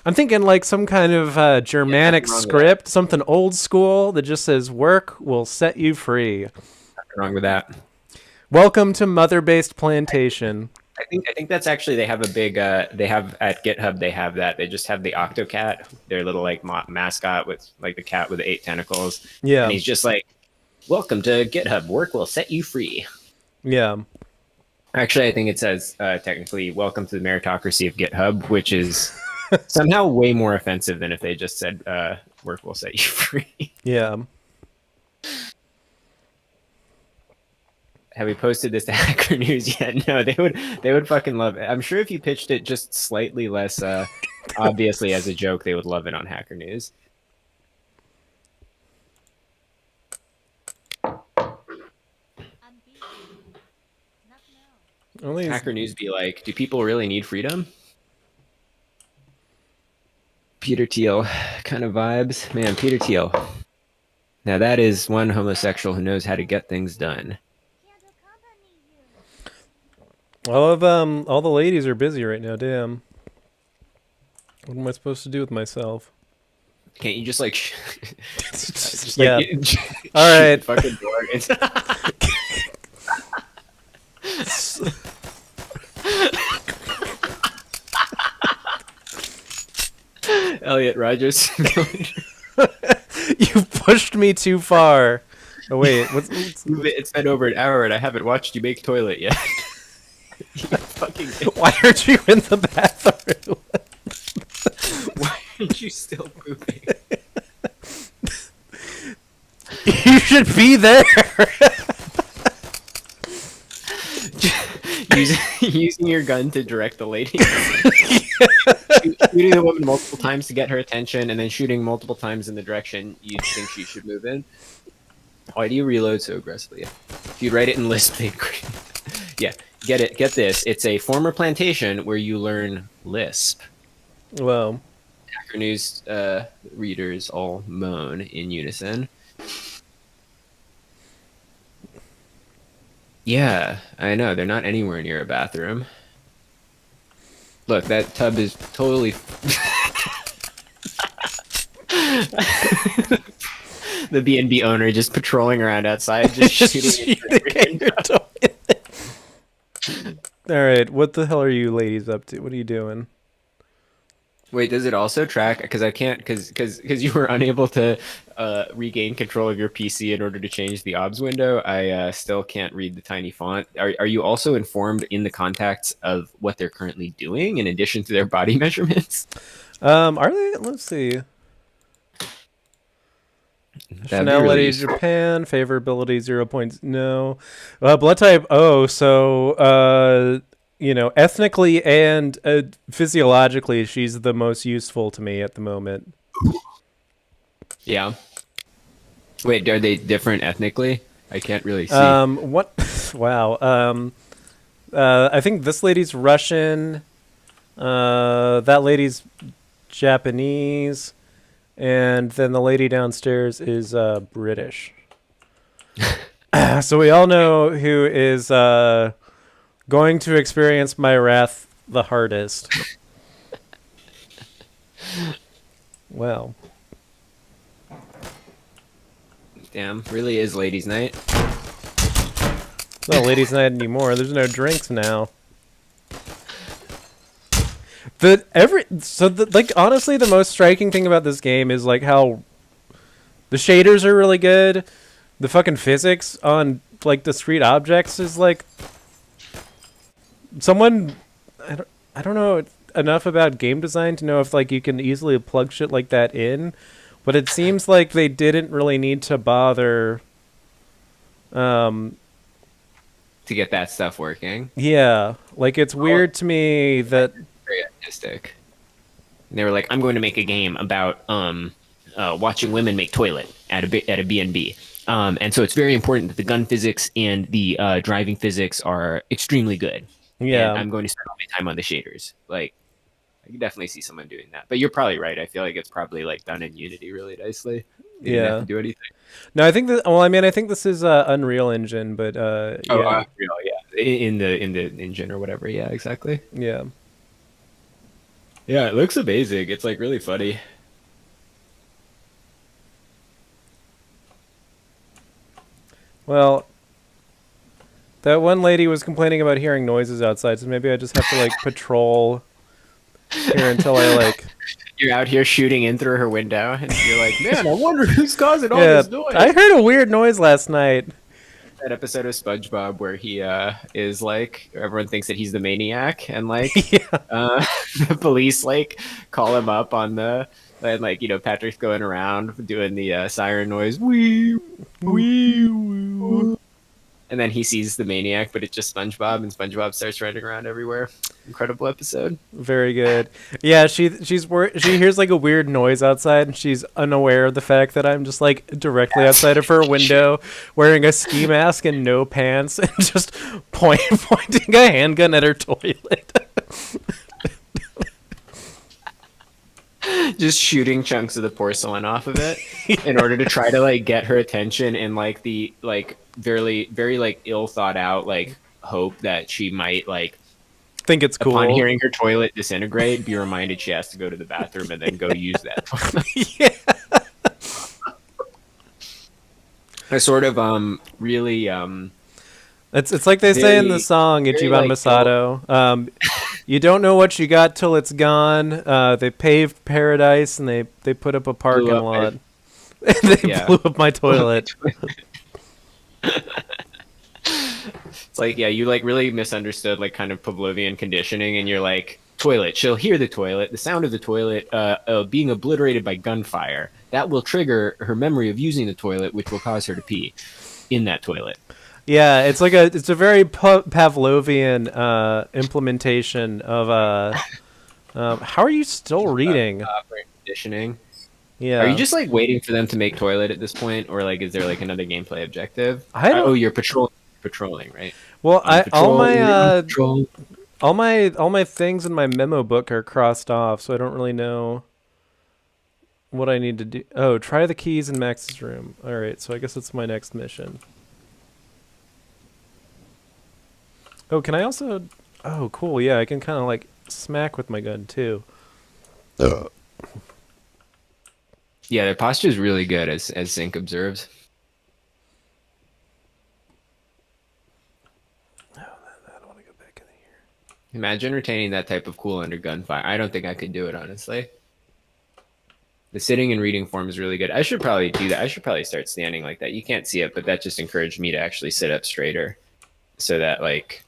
I'm thinking like some kind of Germanic script, something old school that just says "Work will set you free." Nothing wrong with that. Welcome to Mother-Based Plantation. I think that's actually they have a big they have at GitHub they have that they just have the Octocat, their little like mascot with like the cat with the 8 tentacles. Yeah, and he's just like, "Welcome to GitHub. Work will set you free." Yeah. Actually, I think it says technically, "Welcome to the meritocracy of GitHub," which is somehow way more offensive than if they just said "Work will set you free." Yeah. Have we posted this to Hacker News yet? No, they would fucking love it. I'm sure if you pitched it just slightly less obviously as a joke, they would love it on Hacker News. Only Hacker News be like, "Do people really need freedom?" Peter Thiel kind of vibes. Man, Peter Thiel. Now that is one homosexual who knows how to get things done. all the ladies are busy right now. Damn. What am I supposed to do with myself? Can't you just like, Yeah. shoot All right. the fucking door? Elliot Rogers Simulator. You pushed me too far. Oh wait, what's It's been over an hour and I haven't watched you make toilet yet. You fucking. why aren't you in the bathroom? Why aren't you still pooping? You should be there. Using your gun to direct the lady. Shooting the woman multiple times to get her attention, and then shooting multiple times in the direction you think she should move in. Why do you reload so aggressively? If you'd write it in Lisp, they'd yeah, get it. Get this. It's a former plantation where you learn Lisp. Well, Hacker News readers all moan in unison. Yeah, I know. They're not anywhere near a bathroom. Look, that tub is totally... The B&B owner just patrolling around outside, just shooting at your toilet. All right, what the hell are you ladies up to? What are you doing? Wait, does it also track? Because I can't, because you were unable to regain control of your PC in order to change the OBS window. I still can't read the tiny font. Are you also informed in the context of what they're currently doing in addition to their body measurements? Are they? Let's see. Nationality, Japan. Favorability 0 points. No. Blood type O. So you know, ethnically and physiologically, she's the most useful to me at the moment. Yeah. Wait, are they different ethnically? I can't really see. What? Wow. I think this lady's Russian. That lady's Japanese, and then the lady downstairs is British. So we all know who is going to experience my wrath the hardest. Well. Damn, really is ladies' night. It's not ladies' night anymore. There's no drinks now. Like honestly, the most striking thing about this game is like how the shaders are really good. The fucking physics on like discrete objects is like someone I don't know enough about game design to know if like you can easily plug shit like that in, but it seems like they didn't really need to bother to get that stuff working. Yeah, like it's weird to me that very artistic. And they were like, I'm going to make a game about watching women make toilet at a B&B. And so it's very important that the gun physics and the driving physics are extremely good. Yeah. And I'm going to spend all my time on the shaders. Like, I can definitely see someone doing that. But you're probably right. I feel like it's probably like done in Unity really nicely. You didn't have to do anything. No, I think that. Well, I mean, I think this is Unreal Engine, but yeah. Unreal, yeah, in the engine or whatever. Yeah, exactly. Yeah. Yeah, it looks amazing. It's like really funny. Well, that one lady was complaining about hearing noises outside, so maybe I just have to like patrol here until I like. You're out here shooting in through her window, and you're like, man, I wonder who's causing all this noise. I heard a weird noise last night. That episode of SpongeBob where he is like, everyone thinks that he's the maniac, and like the police like call him up on the, and like, you know, Patrick's going around doing the siren noise, wee wee wee, and then he sees the maniac, but it's just SpongeBob, and SpongeBob starts running around everywhere. Incredible episode. Very good. Yeah, she hears like a weird noise outside, and she's unaware of the fact that I'm just like directly outside of her window, wearing a ski mask and no pants, and just pointing a handgun at her toilet. Just shooting chunks of the porcelain off of it in order to try to like get her attention, and like the like very like ill thought out like hope that she might like think it's cool. Upon hearing her toilet disintegrate, be reminded she has to go to the bathroom and then go use that toilet. Yeah. I sort of really It's like they say in the very song very Ichiban like Masato. You don't know what you got till it's gone. They paved paradise and they put up a parking Blew up lot. And they Yeah. blew up my toilet. It's like, yeah, you like really misunderstood like kind of Pavlovian conditioning, and you're like, toilet. She'll hear the toilet, the sound of the toilet being obliterated by gunfire. That will trigger her memory of using the toilet, which will cause her to pee in that toilet. Yeah, it's a very Pavlovian implementation of how are you still reading? Brain conditioning. Yeah. Are you just like waiting for them to make toilet at this point, or like is there like another gameplay objective? I don't- Oh, you're patrolling, right? Well, On patrol, you're on patrol. all my things in my memo book are crossed off, so I don't really know what I need to do. Oh, try the keys in Max's room. All right, so I guess it's my next mission. Oh, can I also? Oh, cool. Yeah, I can kind of like smack with my gun too. Yeah, their posture is really good, as Zink observes. I don't want to go back in here. Imagine retaining that type of cool under gunfire. I don't think I could do it, honestly. The sitting and reading form is really good. I should probably do that. I should probably start standing like that. You can't see it, but that just encouraged me to actually sit up straighter, so that like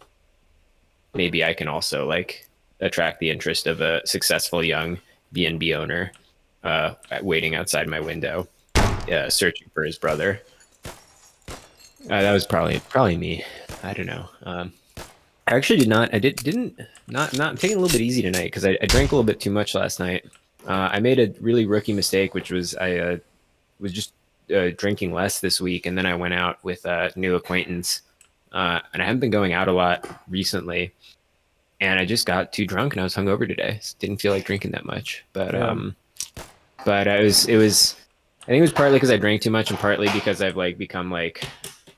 maybe I can also like attract the interest of a successful young B&B owner waiting outside my window, searching for his brother. That was probably me. I don't know. I actually did not. I didn't. I'm taking a little bit easy tonight because I drank a little bit too much last night. I made a really rookie mistake, which was I was just drinking less this week, and then I went out with a new acquaintance, and I haven't been going out a lot recently, and I just got too drunk and I was hungover today. So didn't feel like drinking that much, but it was. I think it was partly because I drank too much, and partly because I've like become like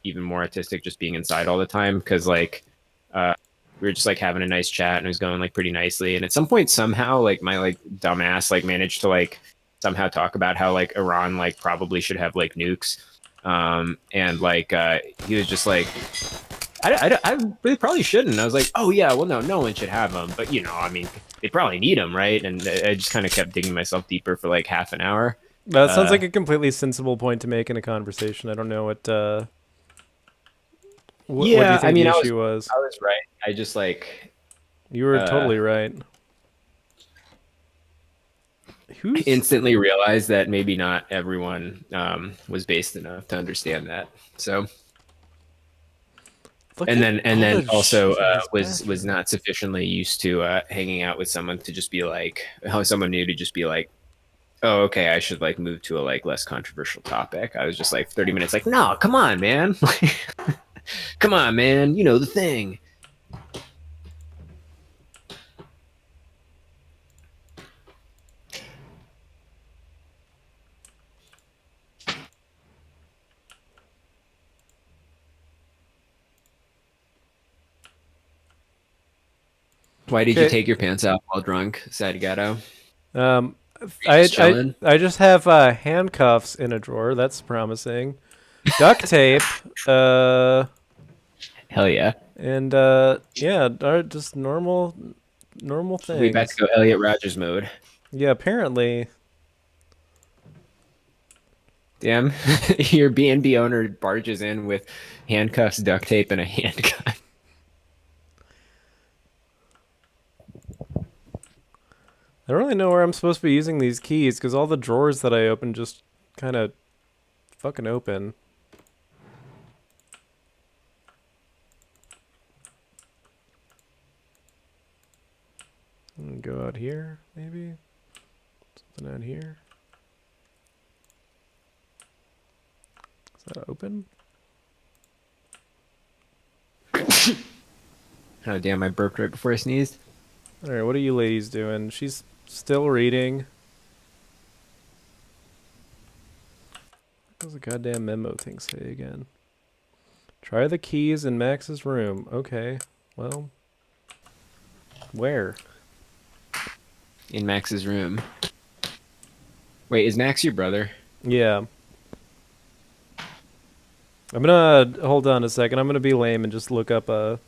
even more autistic just being inside all the time. Because like we were just like having a nice chat and it was going like pretty nicely. And at some point, somehow, like my like dumbass like managed to like somehow talk about how like Iran like probably should have like nukes. And like he was just like, I really probably shouldn't. I was like, oh yeah, well no one should have them, but you know, I mean, they probably need them, right? And I just kind of kept digging myself deeper for like half an hour. That sounds like a completely sensible point to make in a conversation. I don't know what do you think the issue was? I was right. I just like You were totally right. Who's instantly realized that maybe not everyone was based enough to understand that. So and then also was not sufficiently used to hanging out with someone to just be like how someone new to just be like, oh, okay, I should like move to a like less controversial topic. I was just like 30 minutes like, no, come on, man. Come on, man. You know the thing. Why did you take your pants off while drunk, Sadigato? I just have handcuffs in a drawer. That's promising. Duct tape. Hell yeah. And yeah, just normal things. We about to go Elliot Rogers mode. Yeah, apparently. Damn, your B&B owner barges in with handcuffs, duct tape, and a handgun. I don't really know where I'm supposed to be using these keys because all the drawers that I open just kind of fucking open. Go out here, maybe? Something out here? Is that open? Oh, damn, I burped right before I sneezed. Alright, what are you ladies doing? She's still reading. What does the goddamn memo thing say again? Try the keys in Max's room. Okay, well. Where? In Max's room. Wait, is Max your brother? Yeah. I'm gonna hold on a second. I'm gonna be lame and just look up a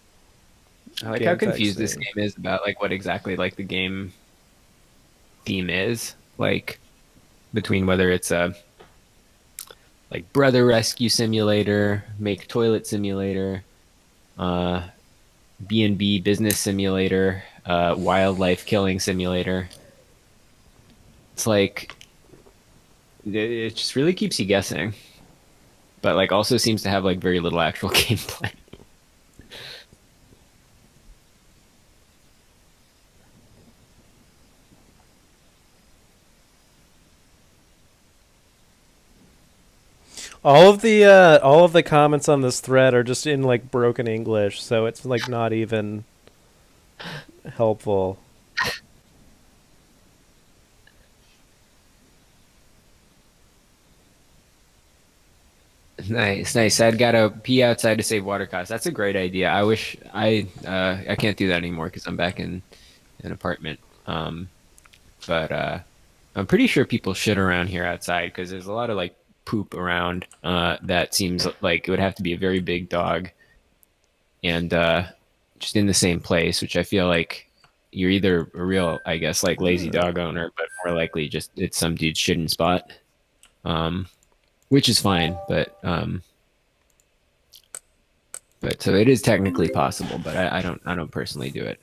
I like how game facts confused this thing. game is about like what exactly like the game theme is. Like between whether it's a like brother rescue simulator, make toilet simulator, uh B&B business simulator, wildlife killing simulator. It's like it just really keeps you guessing, but like also seems to have like very little actual gameplay. All of the comments on this thread are just in like broken English, so it's like not even helpful. Nice, nice. I'd gotta pee outside to save water costs. That's a great idea. I wish I can't do that anymore because I'm back in an apartment. But I'm pretty sure people shit around here outside because there's a lot of like poop around. That seems like it would have to be a very big dog and just in the same place, which I feel like you're either a real, I guess, like lazy dog owner, but more likely just it's some dude's shitting spot. Um, which is fine, but so it is technically possible, but I don't personally do it.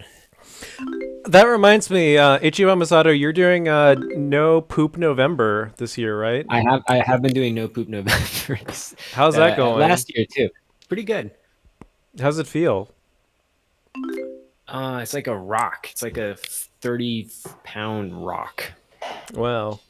That reminds me, Ichiban Masato, you're doing No Poop November this year, right? I have been doing no poop November How's that going? last year too. Pretty good. How's it feel? It's like a rock. It's like a 30-pound rock. Wow.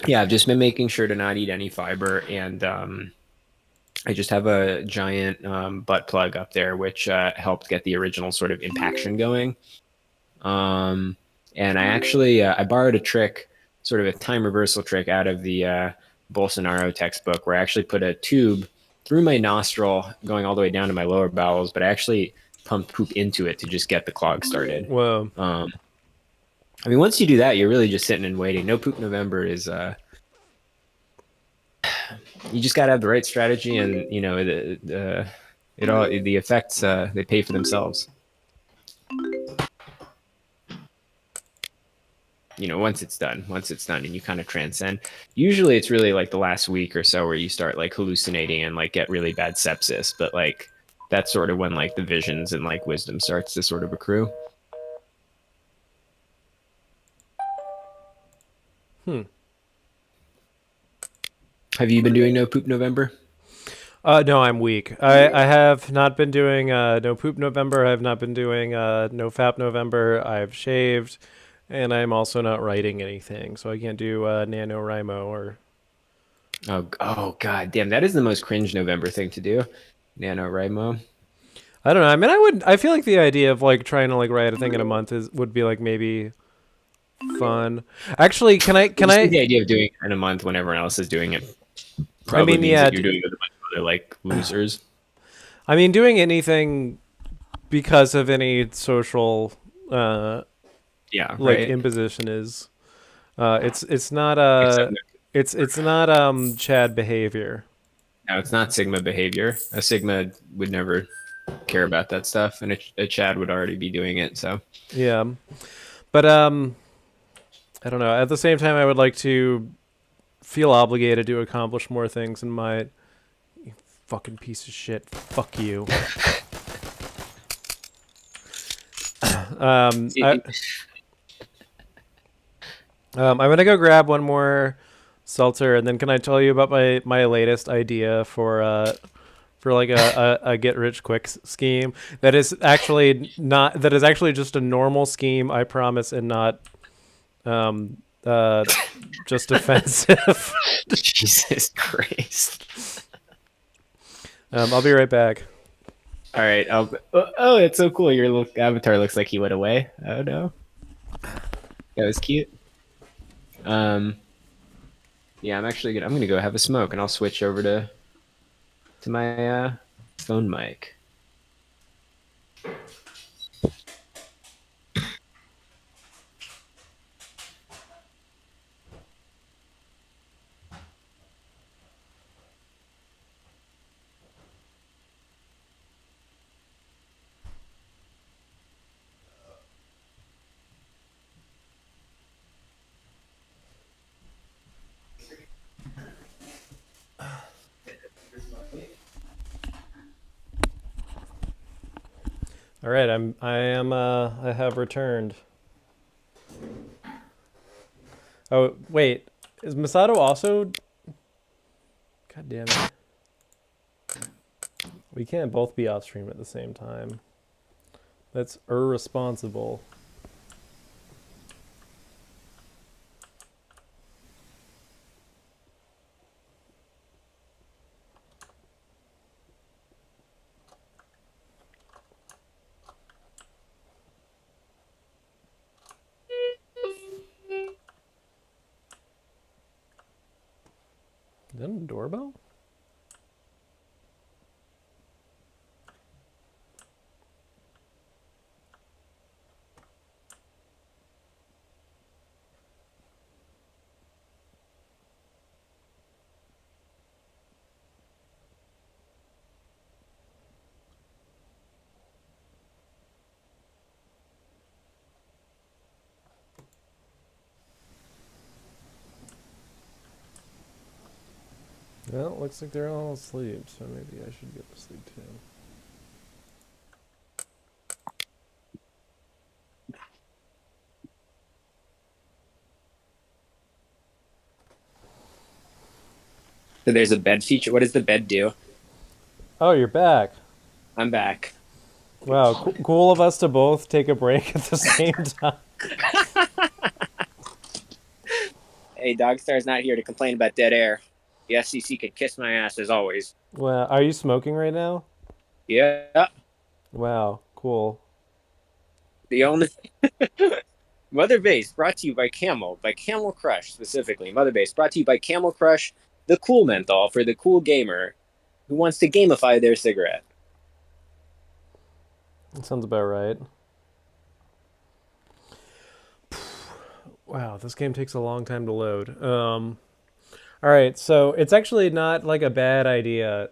Yeah, I've just been making sure to not eat any fiber, and I just have a giant butt plug up there, which helped get the original sort of impaction going. Um, and I actually I borrowed a trick, sort of a time reversal trick, out of the Bolsonaro textbook, where I actually put a tube through my nostril, going all the way down to my lower bowels, but I actually pumped poop into it to just get the clog started. Whoa. I mean, once you do that, you're really just sitting and waiting. No poop November is you just got to have the right strategy, and you know the effects they pay for themselves. You know, once it's done, and you kind of transcend. Usually it's really like the last week or so where you start like hallucinating and like get really bad sepsis, but like that's sort of when like the visions and like wisdom starts to sort of accrue. Have you been doing no poop November? No, I'm weak. I have not been doing No Poop November. I have not been doing No Fap November. I've shaved, and I'm also not writing anything, so I can't do NaNoWriMo or. Oh god damn, that is the most cringe November thing to do. NaNoWriMo. I don't know. I mean, I would. I feel like the idea of like trying to like write a thing in a month would be like maybe fun. Actually, can I? The idea of doing it in a month when everyone else is doing it probably means that you're doing it with a bunch of other like losers. I mean, doing anything because of any social Yeah, like right. imposition is it's not Except it's not Chad behavior. no, it's not Sigma behavior. A Sigma would never care about that stuff, and a Chad would already be doing it. So Yeah. But I don't know. At the same time I would like to feel obligated to accomplish more things in my you fucking piece of shit. Fuck you. I'm gonna go grab one more seltzer, and then can I tell you about my latest idea for like a get rich quick scheme that is actually not that is actually just a normal scheme, I promise, and not just offensive. Jesus Christ. I'll be right back. All right. Oh, it's so cool. Your little avatar looks like he went away. Oh no, that was cute. Yeah, I'm gonna go have a smoke, and I'll switch over to my phone mic. All right, I have returned. Oh, wait. Is Masato also... God damn it. We can't both be off stream at the same time. That's irresponsible. Is that a doorbell? Well, it looks like they're all asleep, so maybe I should get to sleep too. So there's a bed feature. What does the bed do? Oh, you're back. I'm back. Wow, cool of us to both take a break at the same time. Hey, Dogstar's not here to complain about dead air. The FCC could kiss my ass as always. Well, are you smoking right now? Yeah. Wow, cool. The only Mother Base brought to you by Camel Crush specifically. Mother Base brought to you by Camel Crush, the cool menthol for the cool gamer who wants to gamify their cigarette. That sounds about right. Wow, this game takes a long time to load. All right, so it's actually not like a bad idea.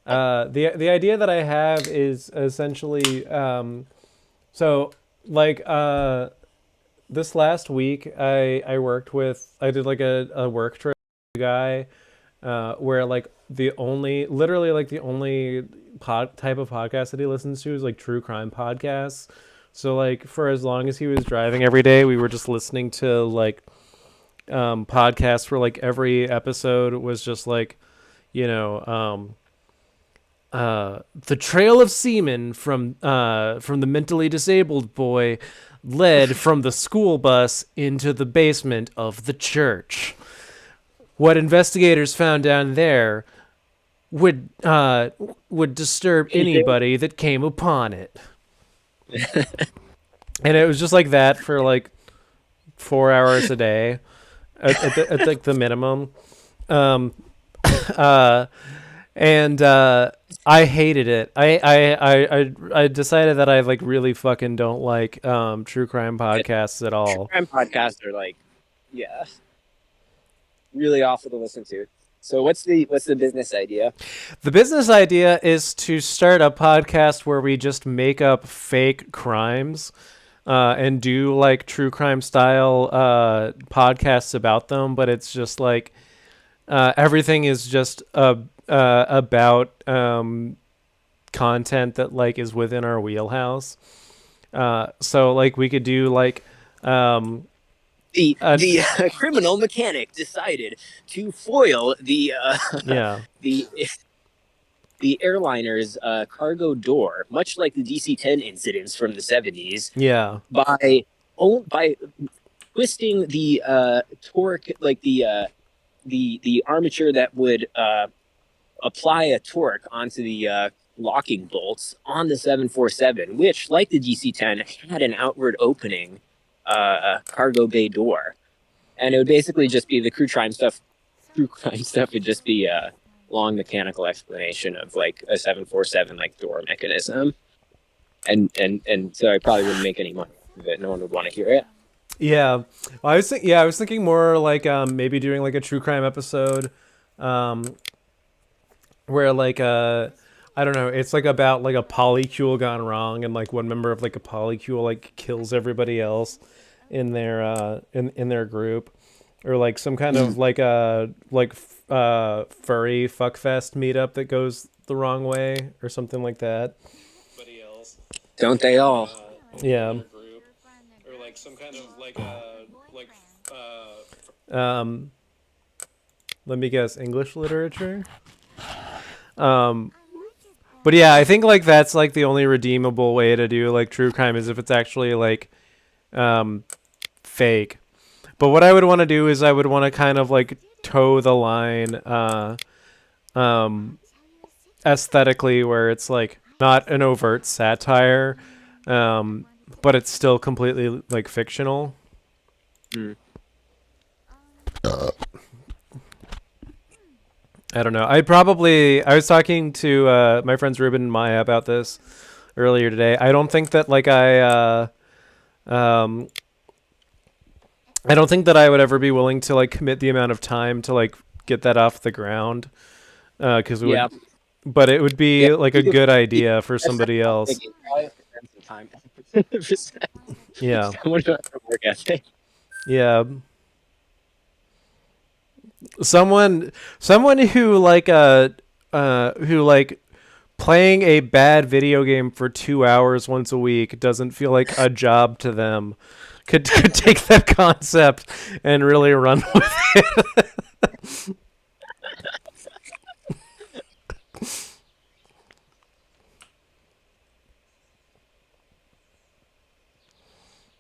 The idea that I have is essentially so like this last week I did like a work trip with a guy where like the only type of podcast that he listens to is like true crime podcasts. So like for as long as he was driving every day, we were just listening to like podcasts where like every episode was just like, you know, the trail of semen from the mentally disabled boy led from the school bus into the basement of the church. What investigators found down there would disturb anybody that came upon it. And it was just like that for like 4 hours a day at like the minimum. And I hated it. I decided that I like really fucking don't like true crime podcasts at all. True crime podcasts are like, yeah, really awful to listen to. So what's the business idea? The business idea is to start a podcast where we just make up fake crimes and do like true crime style podcasts about them, but it's just like everything is just about content that like is within our wheelhouse. So like we could do like the criminal mechanic decided to foil the the airliner's cargo door, much like the DC-10 incidents from the 70s. Yeah. By twisting the torque, like the armature that would apply a torque onto the locking bolts on the 747, which, like the DC-10, had an outward opening cargo bay door, and it would basically just be the true crime stuff. True crime stuff would just be a long mechanical explanation of like a 747 like door mechanism, and so I probably wouldn't make any money of it. No one would want to hear it. Yeah, well, I was thinking more like maybe doing like a true crime episode, where like I don't know, it's like about like a polycule gone wrong, and like one member of like a polycule like kills everybody else in their in their group, or like some kind of like a furry fuckfest meetup that goes the wrong way or something like that. Don't they all? Yeah. In a group, or like some kind of Let me guess, English literature. But yeah, I think like that's like the only redeemable way to do like true crime is if it's actually like fake. But what I would want to do is I would want to kind of like toe the line aesthetically where it's like not an overt satire, but it's still completely like fictional. Mm. I don't know. I was talking to my friends Ruben and Maya about this earlier today. I don't think that like I don't think that I would ever be willing to like commit the amount of time to like get that off the ground. Because Yeah. but it would be like a good idea for That's somebody not else. thinking, probably spend some time. Yeah. Someone who has a work ethic. Yeah. Someone who like playing a bad video game for 2 hours once a week doesn't feel like a job to them could take that concept and really run with it.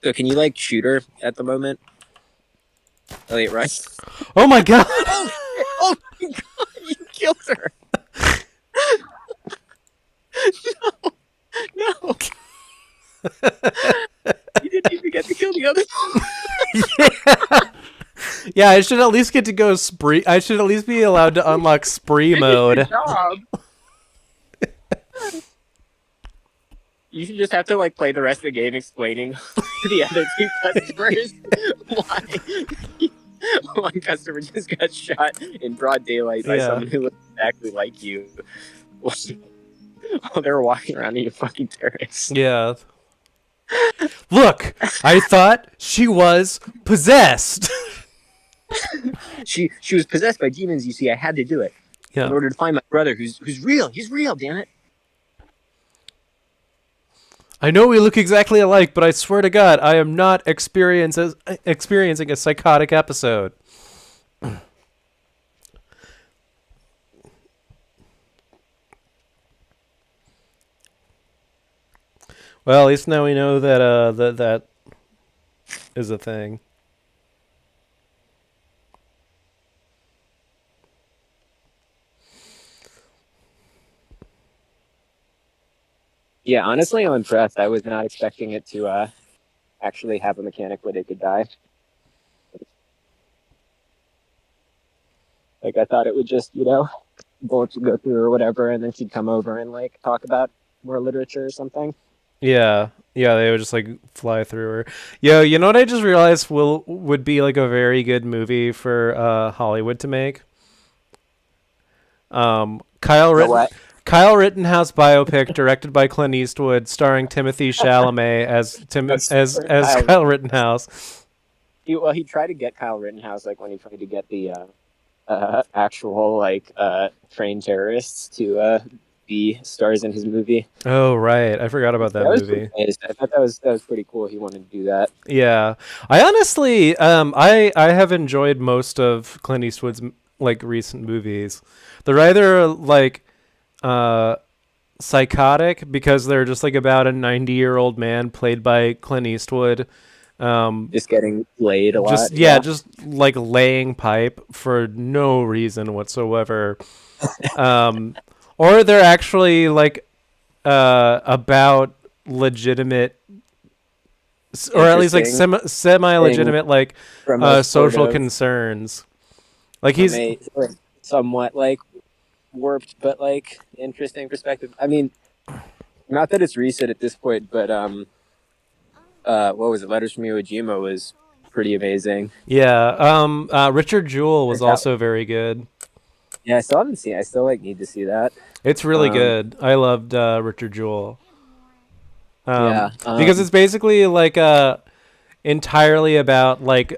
So can you like shoot her at the moment? Elliot Rice. Oh my god. Oh my god, you killed her. No. You didn't even get to kill the other. Yeah, I should at least get to go spree. I should at least be allowed to unlock spree mode. Job. You should just have to like play the rest of the game explaining to the other two customers why one customer just got shot in broad daylight by someone who looks exactly like you while they were walking around and you fucking terrorist. Yeah. Look, I thought she was possessed. She was possessed by demons, you see. I had to do it in order to find my brother who's real. He's real, damn it. I know we look exactly alike, but I swear to God, I am not experiencing a psychotic episode. Well, at least now we know that that is a thing. Yeah, honestly, I'm impressed. I was not expecting it to actually have a mechanic where they could die. Like, I thought it would just, bullets would go through or whatever, and then she'd come over and, like, talk about more literature or something. Yeah, they would just, like, fly through her. Yo, you know what I just realized would be, like, a very good movie for Hollywood to make? Kyle Rittenhouse biopic directed by Clint Eastwood, starring Timothy Chalamet as Kyle Rittenhouse. He tried to get Kyle Rittenhouse, like, when he tried to get the actual, like, trained terrorists to be stars in his movie. Oh, right. I forgot about that movie. I thought that was pretty cool. He wanted to do that. Yeah. I honestly, I have enjoyed most of Clint Eastwood's, like, recent movies. They're either, like, psychotic because they're just like about a 90-year-old man played by Clint Eastwood, just getting laid a lot. Just like laying pipe for no reason whatsoever, or they're actually like about legitimate, or at least like semi-legitimate like social concerns. Like he's somewhat like warped but like interesting perspective. I mean, not that it's recent at this point, but what was it? Letters from Iwo Jima was pretty amazing. Yeah. Richard Jewell was also very good. Yeah, I still haven't seen it. I still like need to see that. It's really good. I loved Richard Jewell. Because it's basically like entirely about like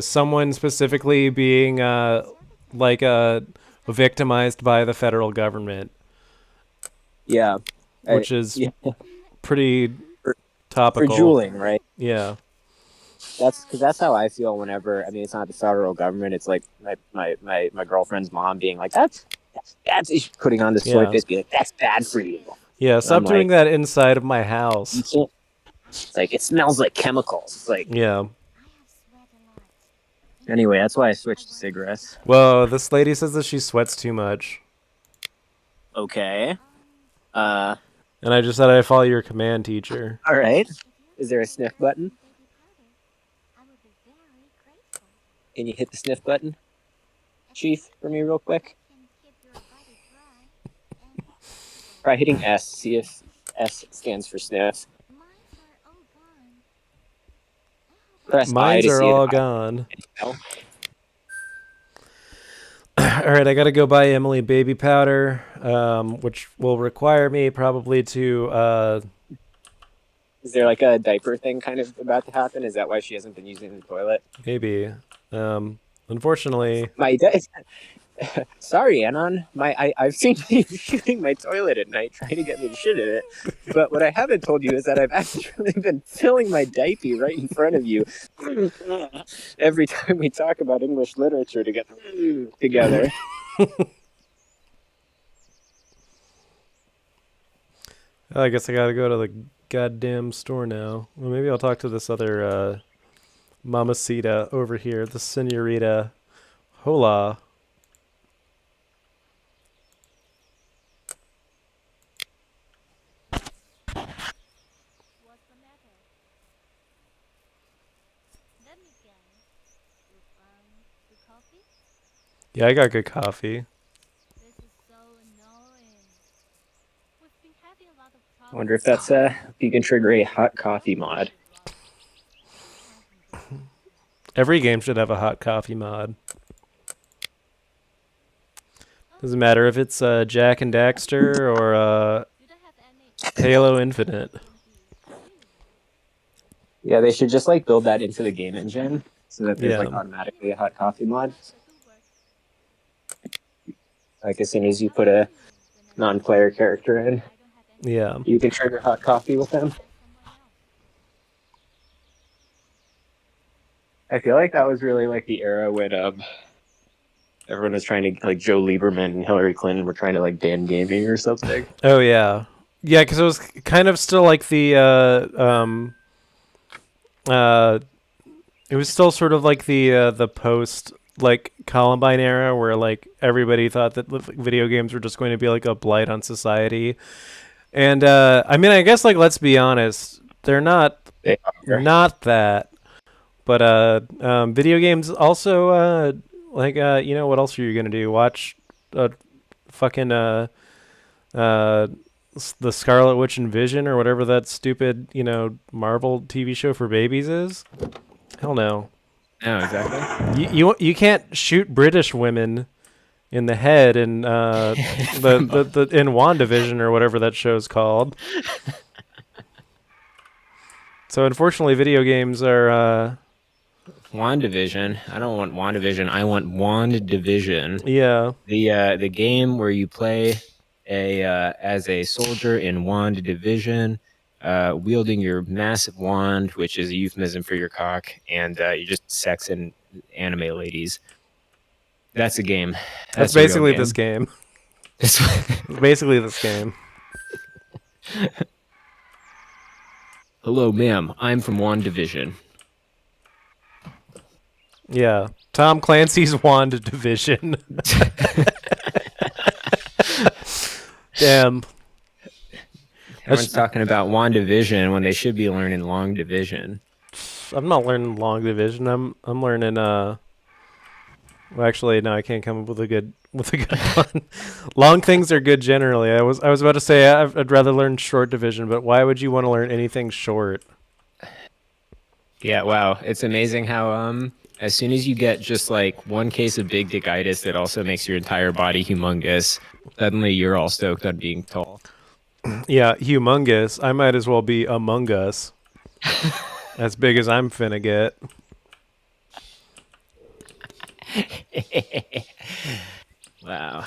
someone specifically being like victimized by the federal government. Yeah. Which is pretty For topical. drooling, right? Yeah. That's how I feel whenever. I mean, it's not the federal government. It's like my girlfriend's mom being like, that's she's putting on the soy Yeah. face, be like, that's bad for you. Yeah. And Stop I'm doing like, that inside of my you house. can't. It's like it smells like chemicals. It's like Yeah. I have sweat a lot. anyway. That's why I switched to cigarettes. Whoa, this lady says that she sweats too much. Okay. And I just said I follow your command, teacher. All right. Is there a sniff button? I would be very grateful. Can you hit the sniff button, Chief, for me real quick? Can keep your body dry. And Try hitting S. See if S stands for sniff. mines are all gone. Press I Mines to are see all it. gone. No. All right, I gotta go buy Emily baby powder, which will require me probably to. Is there like a diaper thing kind of about to happen? Is that why she hasn't been using the toilet? Maybe. Unfortunately. Sorry, Anon. I've seen you shooting my toilet at night trying to get me to shit in it. But what I haven't told you is that I've actually been filling my diaper right in front of you every time we talk about English literature together. I guess I gotta go to the goddamn store now. Well, maybe I'll talk to this other mamacita over here, the senorita. Hola. what's the matter? Let me guess. You found the coffee? Yeah, I got good coffee. This is so annoying. We've been having a lot of problems. I wonder if that's you can trigger a hot coffee mod. Every game should have a hot coffee mod. Doesn't matter if it's Jack and Daxter or You don't have any. Halo Infinite. Yeah, they should just like build that into the game engine so that there's Yeah. like automatically a hot coffee mod. Like as soon as you put a non-player character in, Yeah. you can trigger hot coffee with them. I feel like that was really like the era when everyone was trying to like Joe Lieberman and Hillary Clinton were trying to like ban gaming or something. Oh yeah. Yeah, because it was kind of still like the it was still sort of like the post like Columbine era where like everybody thought that video games were just going to be like a blight on society. And I mean, I guess like let's be honest, they're not that. But video games also like you know what else are you gonna do? Watch fucking the Scarlet Witch and Vision or whatever that stupid Marvel TV show for babies is? Hell no. No, exactly. You can't shoot British women in the head in the in WandaVision or whatever that show's called. So unfortunately, video games are. WandaVision. I don't want WandaVision. I want WandaVision. Yeah. The game where you play as a soldier in WandaVision, wielding your massive wand, which is a euphemism for your cock, and you're just sexing anime ladies. That's a game. That's a real basically this game. It's basically this game. Hello, ma'am. I'm from WandaVision. Yeah. Tom Clancy's WandaVision. Damn. Everyone's talking about WandaVision when they should be learning long division. I'm not learning long division. I'm learning well, actually no, I can't come up with a good one. Long things are good generally. I was about to say I'd rather learn short division, but why would you want to learn anything short? Yeah, wow. It's amazing how as soon as you get just like one case of big dickitis that also makes your entire body humongous, suddenly you're all stoked on being tall. Yeah, humongous. I might as well be Among Us. As big as I'm finna get. Wow.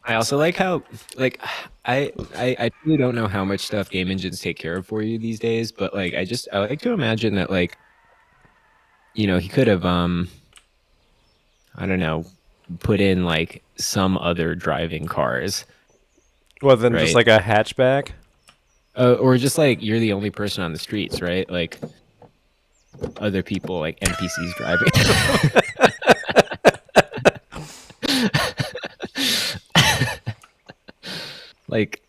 I also like how, like, I really don't know how much stuff game engines take care of for you these days, but like, I like to imagine that, like, he could have, I don't know, put in like some other driving cars, Well, then just right? like a hatchback. Or just like you're the only person on the streets, right? Like other people, like NPCs driving. Like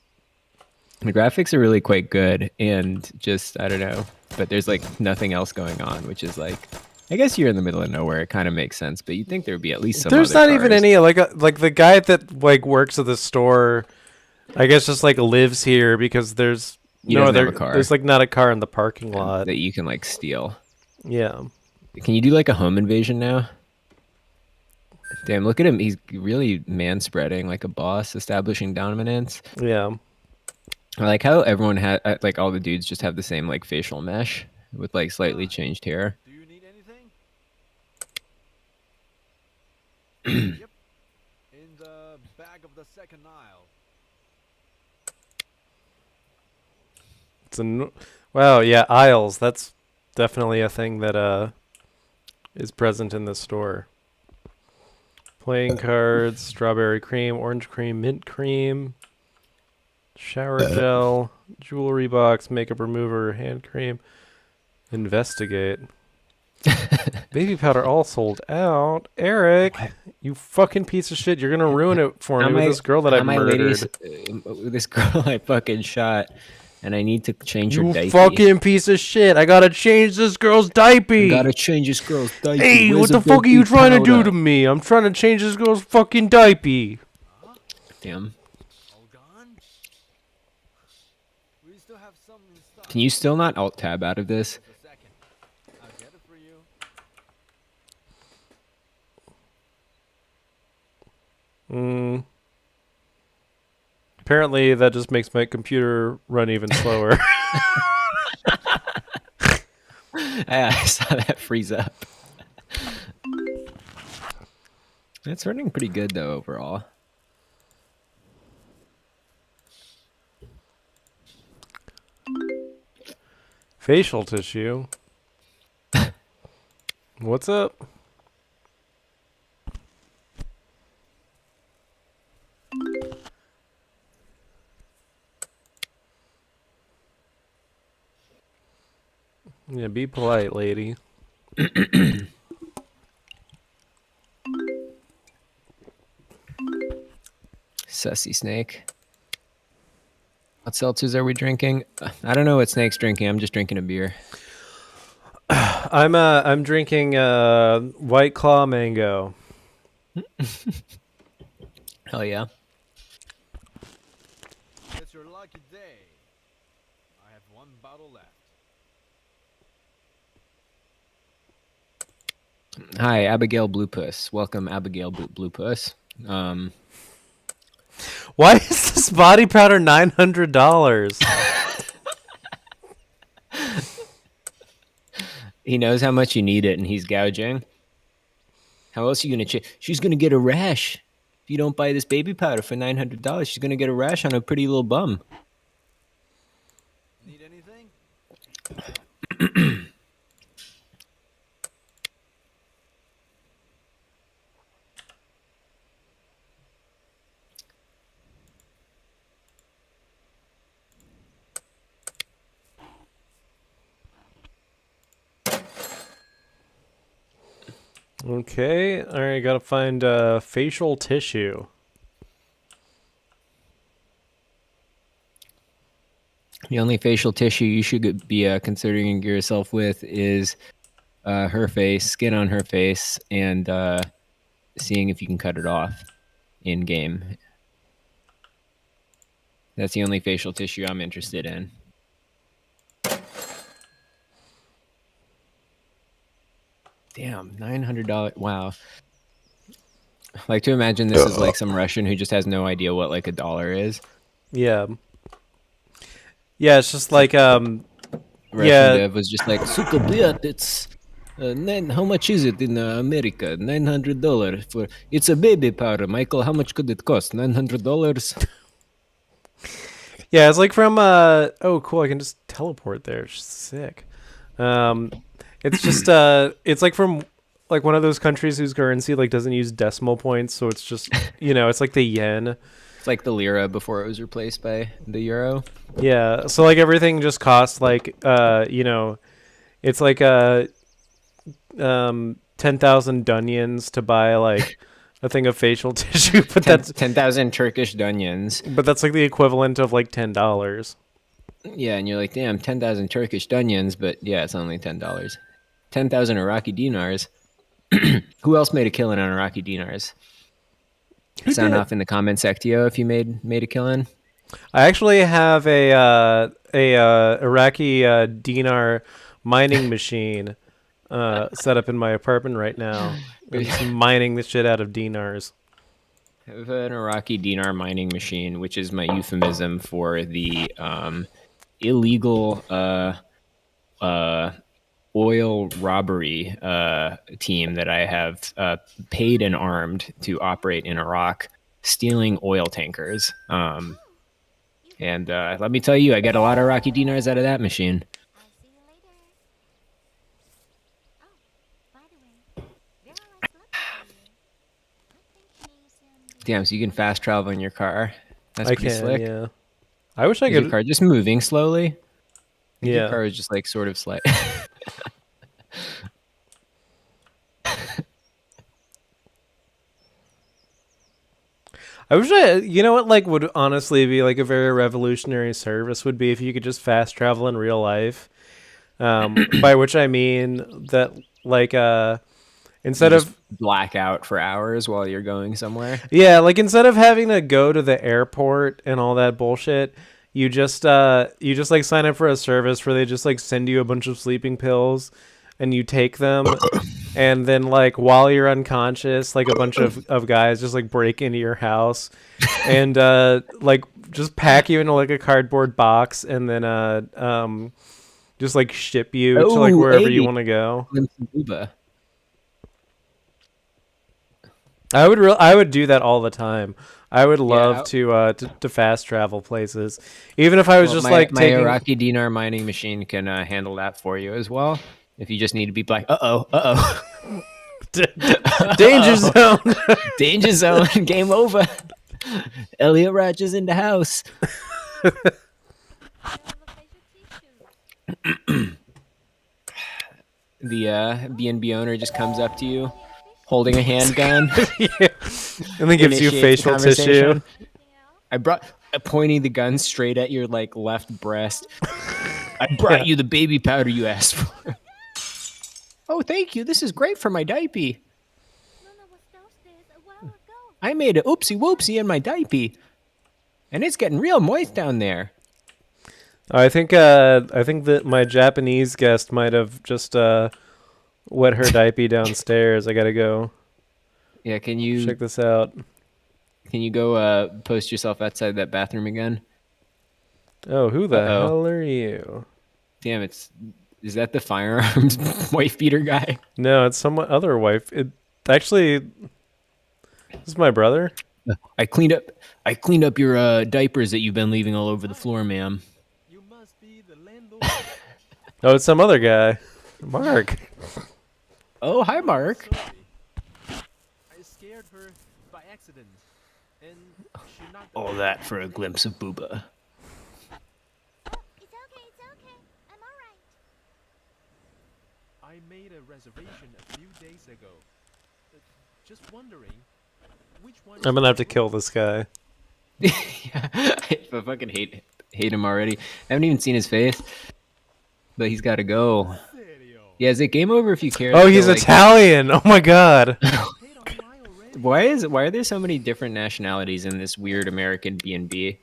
the graphics are really quite good, and just I don't know, but there's like nothing else going on, which is like, I guess you're in the middle of nowhere. It kind of makes sense, but you'd think there would be at least some. There's other not even cars. any like the guy that like works at the store. I guess just like lives here because there's He no doesn't have other. a car. There's like not a car in the parking lot. that you can like steal. Yeah. Can you do like a home invasion now? Damn, look at him. He's really man spreading like a boss, establishing dominance. Yeah. I like how everyone had, like, all the dudes just have the same like facial mesh with like slightly changed hair. Do you need anything? Yep. In the back of the second aisle. It's wow. Yeah, aisles. That's definitely a thing that is present in this store. Playing cards, strawberry cream, orange cream, mint cream, shower gel, jewelry box, makeup remover, hand cream. Investigate. Baby powder all sold out. Eric, you fucking piece of shit. You're going to ruin it for me with this girl that I murdered. This girl I fucking shot, and I need to change her You diaper. fucking piece of shit. I got to change this girl's diaper. I gotta change this girl's diaper. Hey, Where's what the the fuck are you baby trying to do powder? to me? I'm trying to change this girl's fucking diaper. Damn. All gone? We still have some in stock. Can you still not alt tab out of this? Just a second. I'll get it for you. Apparently, that just makes my computer run even slower. I saw that freeze up. It's running pretty good though overall. Facial tissue. What's up? Yeah, be polite, lady. Sussy Snake. What seltzers are we drinking? I don't know what Snake's drinking. I'm just drinking a beer. I'm drinking White Claw Mango. Hell yeah. It's your lucky day. I have one bottle left. Hi, Abigail Blue Puss. Welcome, Abigail Blue Puss. Why is this body powder $900? He knows how much you need it, and he's gouging. How else are you gonna? She's gonna get a rash if you don't buy this baby powder for $900. She's gonna get a rash on her pretty little bum. Need anything? Okay, all right, gotta find facial tissue. The only facial tissue you should be considering yourself with is her face, skin on her face, and seeing if you can cut it off in game. That's the only facial tissue I'm interested in. Damn, $900. Wow. I like to imagine this is like some Russian who just has no idea what like a dollar is. Yeah. Yeah, it's just like Russian yeah. dev was just like, "Suka, блядь, it's How much is it in America? $900 for it's a baby powder, Michael. How much could it cost? $900. Yeah, it's like from oh cool, I can just teleport there. Sick. Um it's just it's like from like one of those countries whose currency like doesn't use decimal points, so it's just it's like the yen. It's like the lira before it was replaced by the euro. Yeah, so like everything just costs like it's like 10,000 dunions to buy like a thing of facial tissue, but that's 10,000 Turkish dunions. like the equivalent of like $10. Yeah, and you're like, damn, 10,000 Turkish dunions, but yeah, it's only $10. 10,000 Iraqi dinars. Who else made a killing on Iraqi dinars? Sound did? off in the comment section if you made a killing. I actually have a Iraqi dinar mining machine set up in my apartment right now. I'm just mining the shit out of dinars. I have an Iraqi dinar mining machine, which is my euphemism for the illegal oil robbery team that I have paid and armed to operate in Iraq, stealing oil tankers. And let me tell you, I get a lot of Iraqi dinars out of that machine. I'll see you later. Oh, by the way, there are lots left for you. I think he's in the... Damn, so you can fast travel in your car. That's I pretty can, slick. yeah. I wish I Is your could. car just moving slowly? Your Yeah. car is just like sort of slight. I wish what like would honestly be like a very revolutionary service would be if you could just fast travel in real life. By which I mean that like instead You just of black out for hours while you're going somewhere. yeah, like instead of having to go to the airport and all that bullshit, you just like sign up for a service where they just like send you a bunch of sleeping pills and you take them and then like while you're unconscious like a bunch of guys just like break into your house and like just pack you into like a cardboard box and then just like ship you to like Oh, wherever you hey. want to go. Booba. I would do that all the time. I would love Yeah. to fast travel places, even if I was Well, just like my taking. Iraqi dinar mining machine can handle that for you as well. If you just need to be like, Danger zone. danger zone, game over. Elliot Rogers in the house. I have a facial tissue. The B&B owner just comes up to you, holding a handgun. Yeah. And then gives you Initiates the facial tissue. conversation. Anything else? Pointing the gun straight at your like left breast. I brought you the baby powder you asked for. Oh, thank you. This is great for my diaper. Luna was downstairs a while ago. I made a oopsie whoopsie in my diaper, and it's getting real moist down there. I think that my Japanese guest might have just wet her diaper downstairs. I gotta go Yeah, can you check this out. go post yourself outside that bathroom again? Oh, who the Uh-oh. hell are you? Damn, is that the firearms wife beater guy? No, it's some other wife. It actually, this is my brother. I cleaned up your diapers that you've been leaving all over the floor, ma'am. You must be the landlord. Oh, it's some other guy. Mark. Oh, hi, Mark. Sorry. I scared her by accident. And she knocked All that for a glimpse of Booba. Oh, it's okay. I'm alright. I made a reservation a few days ago. Just wondering, which one? I'm gonna have to kill this guy. Yeah, I fucking hate him already. I haven't even seen his face, but he's got to go. Serio? Yeah, is it game over if you care? Oh, to he's go, like- Italian. Oh my god. Paid online already? Why are there so many different nationalities in this weird American B&B?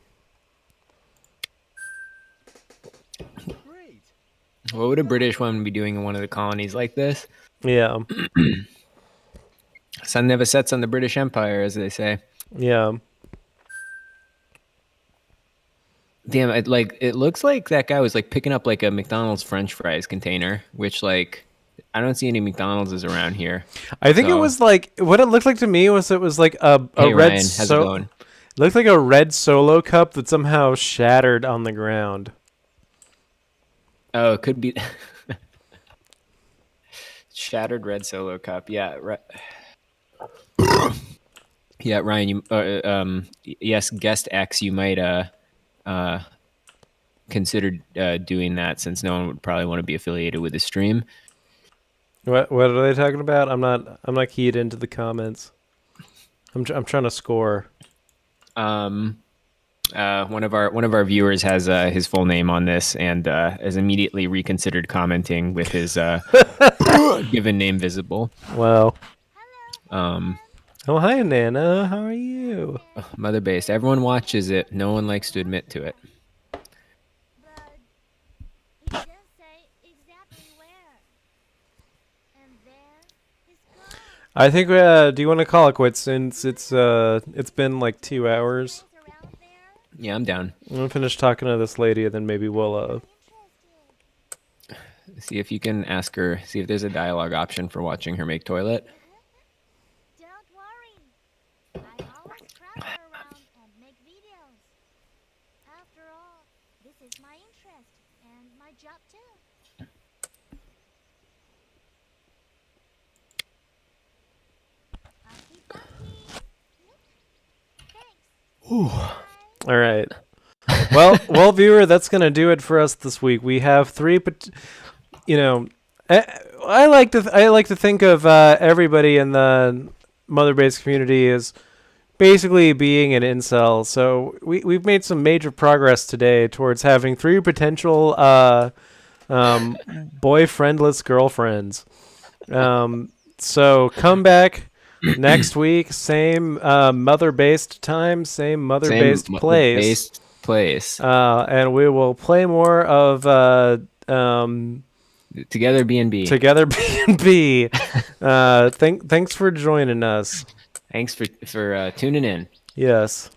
Great. What would a British one be doing in one of the colonies like this? Yeah. Sun never sets on the British Empire, as they say. Yeah. Damn, it looks like that guy was like picking up like a McDonald's French fries container, which like I don't see any McDonald's around here. I think it So- was like what it looked like to me was it was like a Hey, red Ryan, how's it going? It looked like a red Solo cup that somehow shattered on the ground. Oh, it could be shattered red Solo cup. Yeah, yeah, Ryan. Yes, guest X. You might consider doing that since no one would probably want to be affiliated with the stream. What are they talking about? I'm not keyed into the comments. I'm trying to score. One of our viewers has his full name on this and has immediately reconsidered commenting with his given name visible. Wow. Um, Oh, hi, Nana. How are you? mother based. Everyone watches it. No one likes to admit to it. But he didn't say exactly where. And then he's gone. I think. Do you want to call it quits since it's been like 2 hours? Guys around there? Yeah, I'm down. I'm gonna finish talking to this lady, and then maybe we'll Interested. See if you can ask her. See if there's a dialogue option for watching her make toilet. Don't worry. I always travel around and make videos. After all, this is my interest and my job too. Okie dokie. Thanks. All right. Well, viewer, that's gonna do it for us this week. We have three, I like to think of everybody in the mother base community as basically being an incel. So we've made some major progress today towards having 3 potential boyfriendless girlfriends. So come back next week, same mother-based time, same mother-based place. And we will play more of Together B&B. Together B&B. Thanks for joining us. Thanks for tuning in. Yes.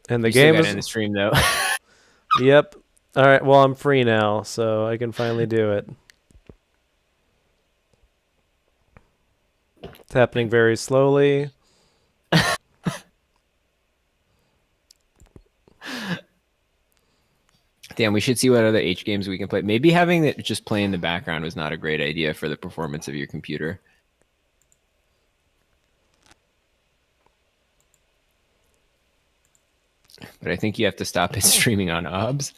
And the You still game gotta is end the stream though. Yep. All right. Well, I'm free now, so I can finally do it. It's happening very slowly. Damn, we should see what other H games we can play. Maybe having it just play in the background was not a great idea for the performance of your computer. But I think you have to stop it streaming on OBS.